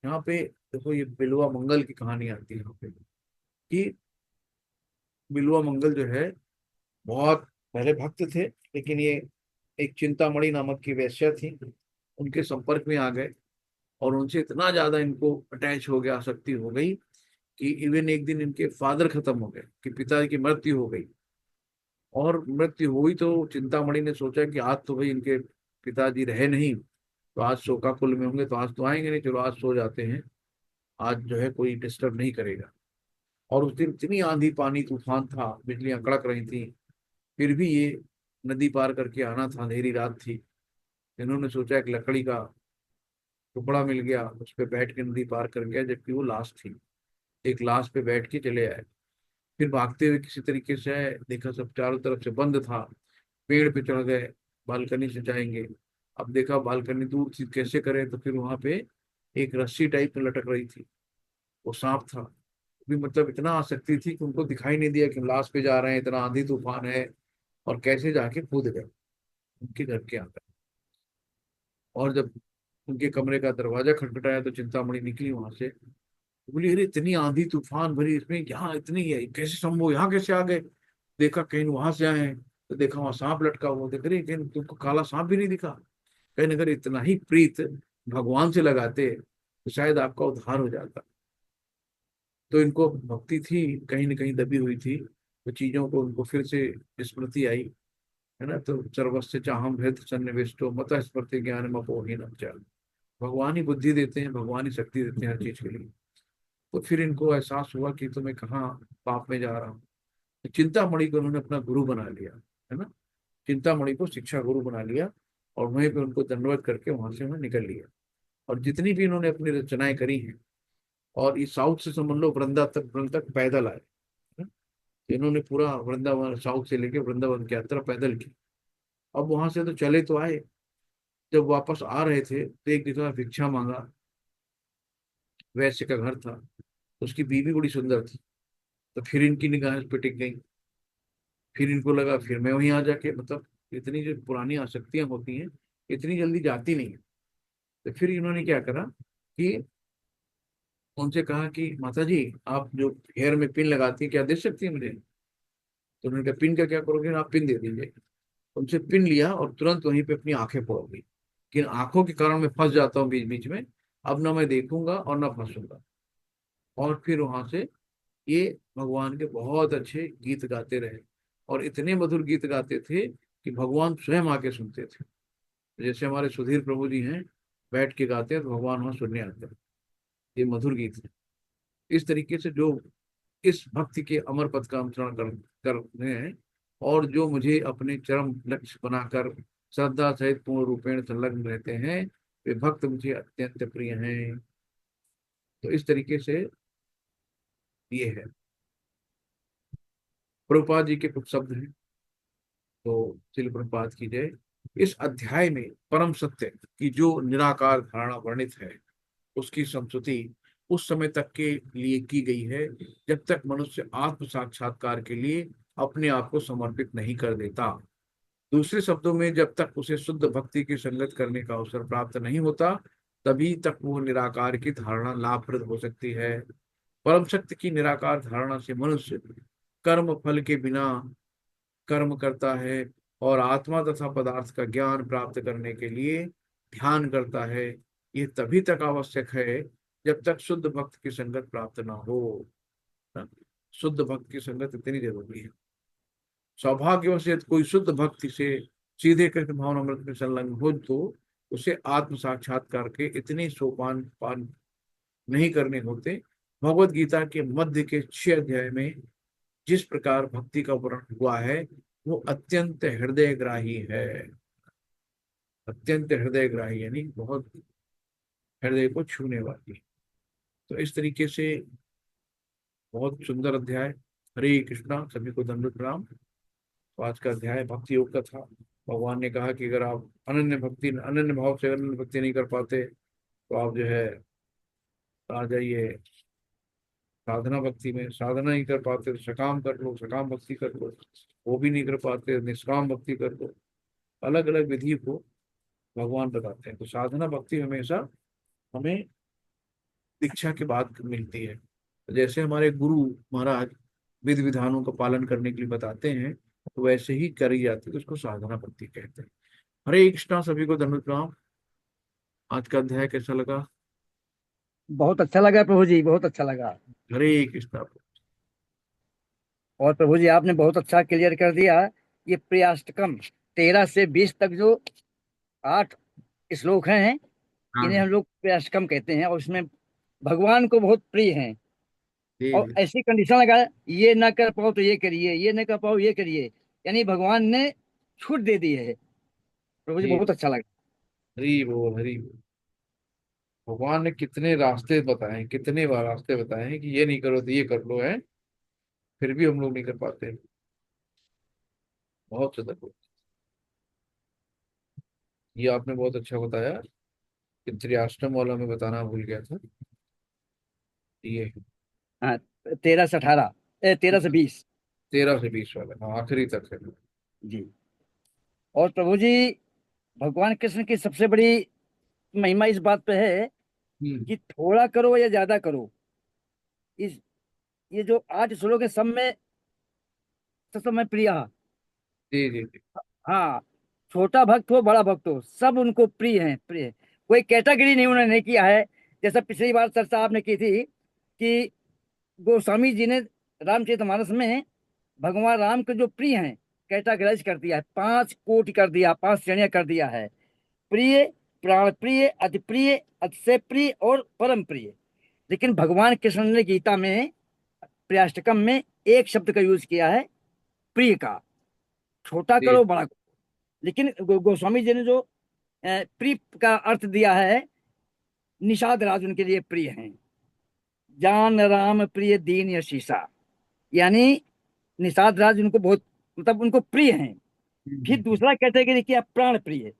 देखो, ये बिल्वा मंगल की कहानी आती है यहाँ पे, कि बिल्वा मंगल जो है बहुत पहले भक्त थे, लेकिन ये एक चिंतामणि नामक की वेश्या थी, उनके संपर्क में आ गए और उनसे इतना ज्यादा इनको अटैच हो गया, आसक्ति हो गई कि इवन एक दिन इनके फादर खत्म हो गए, कि पिता की मृत्यु हो गई। और मृत्यु हुई तो चिंतामणि ने सोचा कि आज तो भाई इनके पिताजी रहे नहीं, तो आज शोकाकुल में होंगे, तो आज तो आएंगे नहीं, चलो आज सो जाते हैं, आज जो है कोई डिस्टर्ब नहीं करेगा। और उस दिन इतनी आंधी पानी तूफान था, बिजलियां कड़क रही थी, फिर भी ये नदी पार करके आना था, अंधेरी रात थी। इन्होंने सोचा एक लकड़ी का टुकड़ा मिल गया, उस पे बैठ के नदी पार कर गया, जबकि वो लाश थी। एक लाश पे बैठ के चले आए। फिर भागते हुए किसी तरीके से आए, देखा सब चारों तरफ से बंद था, पेड़ पे चढ़ गए, बालकनी से जाएंगे। अब देखा बालकनी दूर थी, कैसे करें, तो फिर वहां पे एक रस्सी टाइप में लटक रही थी, वो सांप था। भी मतलब इतना आसक्ति थी कि उनको दिखाई नहीं दिया कि हम लाश पे जा रहे हैं, इतना आंधी तूफान है, और कैसे जाके कूद गए उनके घर के अंदर। और जब उनके कमरे का दरवाजा खटखटाया तो चिंतामणि निकली वहां से, बोली अरे इतनी आंधी तूफान भरी, इसमें यहाँ इतनी है, कैसे संभव, यहाँ कैसे आ गए। देखा कहीं वहां से आए हैं, तो देखा वहां सांप लटका हुआ, देख रहे कहीं तुमको काला सांप भी नहीं दिखा। कहीं अगर इतना ही प्रीत भगवान से लगाते तो शायद आपका उद्धार हो जाता। तो इनको भक्ति थी, कहीं ना कहीं दबी हुई थी, तो चीजों को उनको फिर से स्मृति आई, है ना। तो सर्वस्य चाहम हृत सन्निविष्टो मत स्मृति ज्ञान मपोहिनम च। भगवान ही बुद्धि देते हैं, भगवान ही शक्ति देते हैं हर चीज के लिए। तो फिर इनको एहसास हुआ कि तो मैं कहाँ पाप में जा रहा हूँ। तो चिंतामणि को उन्होंने अपना गुरु बना लिया, है ना। चिंतामणि को शिक्षा गुरु बना लिया, और वहीं पे उनको दंडवत करके वहां से उन्हें निकल लिया। और जितनी भी इन्होंने अपनी रचनाएं करी हैं, और इस साउथ से समझ लो वृंदा तक पैदल आए, है ना? इन्होंने पूरा वृंदावन, साउथ से लेके वृंदावन की यात्रा पैदल की। अब वहां से तो चले तो आए, जब वापस आ रहे थे तो एक जगह भिक्षा मांगा, वैश्य का घर था, उसकी बीवी बड़ी सुंदर थी। तो फिर इनकी निगाह इस पे टिक गई, फिर इनको लगा फिर मैं वहीं आ जाके, मतलब इतनी जो पुरानी आसक्तियां होती हैं इतनी जल्दी जाती नहीं है। तो फिर इन्होंने क्या करा कि उनसे कहा कि माता जी, आप जो हेयर में पिन लगाती हैं क्या दे सकती है मुझे। तो उन्होंने कहा पिन का क्या करोगे, आप पिन दे दीजिए। उनसे पिन लिया और तुरंत वहीं पे अपनी आंखें फोड़ गई, कि आंखों के कारण मैं फंस जाता हूँ बीच बीच में, अब ना मैं देखूंगा और ना फंसूंगा। और फिर वहां से ये भगवान के बहुत अच्छे गीत गाते रहे, और इतने मधुर गीत गाते थे कि भगवान स्वयं आके सुनते थे। जैसे हमारे सुधीर प्रभु जी हैं, बैठ के गाते हैं तो भगवान वहां सुनने आते हैं। ये मधुर गीत है। इस तरीके से जो इस भक्ति के अमर पद का अनुसरण कर रहे हैं, और जो मुझे अपने चरम लक्ष्य बनाकर श्रद्धा सहित पूर्ण रूपेण संलग्न रहते हैं, वे भक्त मुझे अत्यंत प्रिय हैं। तो इस तरीके से ये है। प्रभुपाद जी के कुछ शब्द हैं, तो श्रील प्रभुपाद की जय। इस अध्याय में परम सत्य की जो निराकार धारणा वर्णित है, उसकी संस्तुति उस समय तक के लिए की गई है जब तक मनुष्य आत्म साक्षात्कार के लिए अपने आप को समर्पित नहीं कर देता। दूसरे शब्दों में, जब तक उसे शुद्ध भक्ति की संगत करने का अवसर प्राप्त नहीं होता, तभी तक वो निराकार की धारणा लाभप्रद हो सकती है। परम सत्य की निराकार धारणा से मनुष्य कर्म फल के बिना कर्म करता है, और आत्मा तथा पदार्थ का ज्ञान प्राप्त करने के लिए ध्यान करता है। ये तभी तक आवश्यक है जब तक शुद्ध भक्त की संगत प्राप्त ना हो। ना? शुद्ध भक्त की संगत इतनी जरूरी है। सौभाग्यवश यदि कोई शुद्ध भक्ति से सीधे कृष्ण भावनामृत में संलग्न हो, तो उसे आत्म साक्षात्कार के इतने सोपान पान नहीं करने होते। भगवत गीता के मध्य के 6 अध्याय में जिस प्रकार भक्ति का वर्णन हुआ है, वो अत्यंत हृदयग्राही है। अत्यंत हृदयग्राही यानी बहुत हृदय को छूने वाली। तो इस तरीके से बहुत सुंदर अध्याय। हरे कृष्णा, सभी को दंडवत प्रणाम। तो आज का अध्याय भक्ति योग का था। भगवान ने कहा कि अगर आप अनन्य भाव से अनन्य भक्ति नहीं कर पाते, तो आप जो है आ जाइए साधना भक्ति में। साधना नहीं कर पाते तो सकाम कर लो, सकाम भक्ति कर लो। वो भी नहीं कर पाते, निष्काम भक्ति कर लो। अलग अलग विधि को भगवान बताते हैं। तो साधना भक्ति हमेशा हमें दीक्षा के बाद मिलती है। जैसे हमारे गुरु महाराज विधि विधानों का पालन करने के लिए बताते हैं, तो वैसे ही करी जाती है, तो उसको साधना भक्ति कहते हैं। हरे कृष्णा, सभी को धन्यवाद प्रणाम। आज का अध्याय कैसा लगा? बहुत अच्छा लगा प्रभु जी, बहुत अच्छा लगा। हरे कृष्णा। और प्रभु जी आपने बहुत अच्छा क्लियर कर दिया। ये प्रियाष्टकम 13 से 20 तक जो 8 श्लोक हैं, इन्हें हाँ हम लोग प्रियाष्टकम कहते हैं, और इसमें भगवान को बहुत प्रिय हैं। जी और जी ऐसी कंडीशन लगा, ये ना कर पाओ तो ये करिए, ये ना कर पाओ ये करिए, यानी भगवान ने छूट दे दी है। प्रभु जी जी। बहुत अच्छा लगा। हरी बोल, हरी बोल। भगवान ने कितने रास्ते बताए हैं, कितने बार रास्ते बताए हैं कि ये नहीं करो तो ये कर लो है, फिर भी हम लोग नहीं कर पाते हैं। बहुत ज्यादा। ये आपने बहुत अच्छा बताया कि त्रियाश्रम वाला मैं बताना भूल गया था। ये हाँ, 13 से 18, 13 से 20। 13 से 20 वाला, हाँ आखिरी तक है। जी। और प्रभु जी भगवान कृष्ण की सबसे बड़ी महिमा इस बात पे है हम्म। कि थोड़ा करो या ज्यादा करो, इस ये जो 8 श्लोक है, सब में प्रिय। जी जी जी। हाँ, छोटा भक्त हो बड़ा भक्त हो, सब उनको प्रिय हैं, प्रिय है। कोई कैटेगरी नहीं उन्होंने नहीं किया है। जैसा पिछली बार चर्चा आपने की थी कि गोस्वामी जी ने रामचरितमानस में भगवान राम के जो प्रिय हैं कैटेगराइज कर दिया है, 5 कोटि कर दिया, 5 श्रेणियां कर दिया है। प्रिय, प्राण प्रिय, अति प्रिय, अतिशय प्रिय और परम प्रिय। लेकिन भगवान कृष्ण ने गीता में प्रियाष्टकम में एक शब्द का यूज किया है, प्रिय का। छोटा जी। करो बड़ा करो। लेकिन गोस्वामी जी ने जो प्रिय का अर्थ दिया है, निषाद राज उनके लिए प्रिय हैं। जान राम प्रिय दीन यशीसा, यानी निषाद राज उनको बहुत, मतलब उनको प्रिय हैं। फिर हम्म। दूसरा कैटेगरी किया प्राण प्रिय।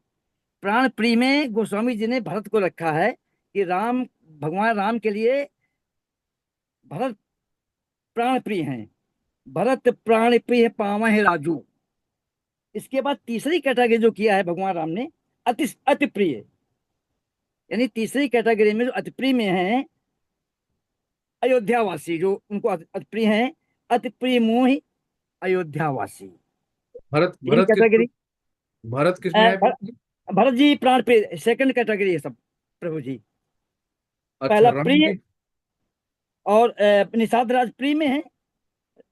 प्राण प्रिय में गोस्वामी जी ने भरत को रखा है कि राम, भगवान राम के लिए भरत प्राण प्रिय हैं। भरत प्राण प्रिय पावह राजू। इसके बाद तीसरी कैटेगरी जो किया है भगवान राम ने, अति अति प्रिय, यानी तीसरी कैटेगरी में जो अति प्रिय में है अयोध्यावासी, जो उनको अति प्रिय हैं। अति प्रिय मोहि अयोध्यावासी। भरत, तीन कैटेगरी। भरत किस में है भर, प्रभु जी? भरत जी प्राण प्रिय, सेकंड कैटेगरी है सब प्रभु जी। अच्छा, पहला राम प्रिय, जी। और निषाद राज प्रिय में है,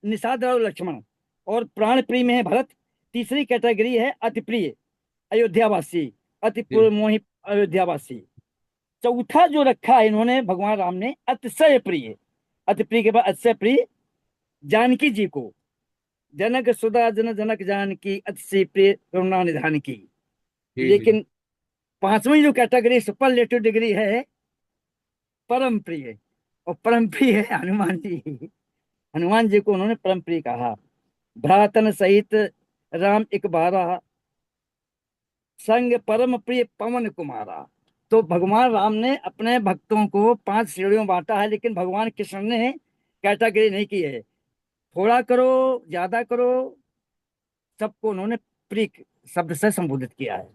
निषाद राज लक्ष्मण। और प्राण प्रिय में है भरत। तीसरी कैटेगरी है अति प्रिय अयोध्यावासी, अति जी मोहि अयोध्यावासी। चौथा जो रखा है इन्होंने भगवान राम ने, अतिशय प्रिय। अति प्रिय के बाद अतिशय प्रिय जानकी जी को। जनक सुधा जन जनक जानकी, अतिशय प्रिय करुणा निधान की। जी जी। लेकिन पांचवी जो कैटेगरी सुपरलेटिव डिग्री है, परम प्रिय। और परम प्रिय है हनुमान जी। हनुमान जी को उन्होंने परम प्रिय कहा। भ्रातन सहित राम एक बारा, संग परम प्रिय पवन कुमारा। तो भगवान राम ने अपने भक्तों को 5 श्रेणियों में बांटा है, लेकिन भगवान कृष्ण ने कैटेगरी नहीं की है। थोड़ा करो, ज्यादा करो, सबको उन्होंने प्रिय शब्द से संबोधित किया है।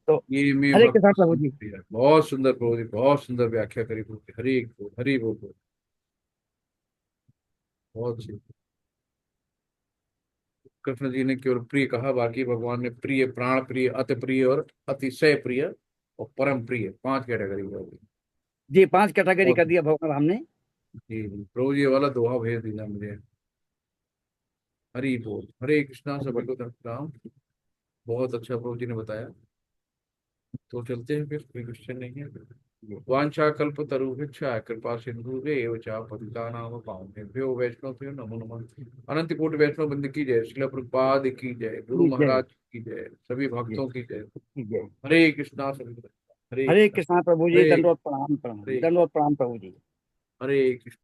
तो ये मैं हरे कृष्ण प्रभु जी। भक्त, बहुत सुंदर प्रभु जी, बहुत सुंदर व्याख्या करी प्रभु जी। हरि बोल, हरि बोल बोल। बहुत सी। कृष्ण जी ने केवल प्रिय कहा, बाकी भगवान ने प्रिय, प्राण प्रिय, अति प्रिय और अतिशय प्रिय और परम प्रिय, 5 कैटेगरी होगी। जी 5 कैटेगरी बहुत। कर दिया भगवान राम ने। जी जी, प्रभु जी ये वाला दोहा भेज दीजिए मुझे। हरि बोल, हरे कृष्णा, हरि सभी बोल। को राम। बहुत अच्छा प्रभु जी ने बताया। तो चलते हैं, फिर कोई क्वेश्चन नहीं है। वांछा कल्प तरुभिक्षा कृपा सिंधु एव चा पतितानाम पावनेभ्यो वैष्णवेभ्यो नमो नमः। अनंत कोटि वैष्णव बंद की जय, श्रील प्रभुपाद की जय, गुरु जी जय। महाराज की जय, सभी जी भक्तों की जय। जी जय। हरे कृष्णा, सभी को हरे हरे कृष्णा। कृष्णा प्रभु जी, हरे दंडवत प्रणाम, प्रणाम हरे दंडवत प्रणाम प्रभु जी। हरे कृष्ण।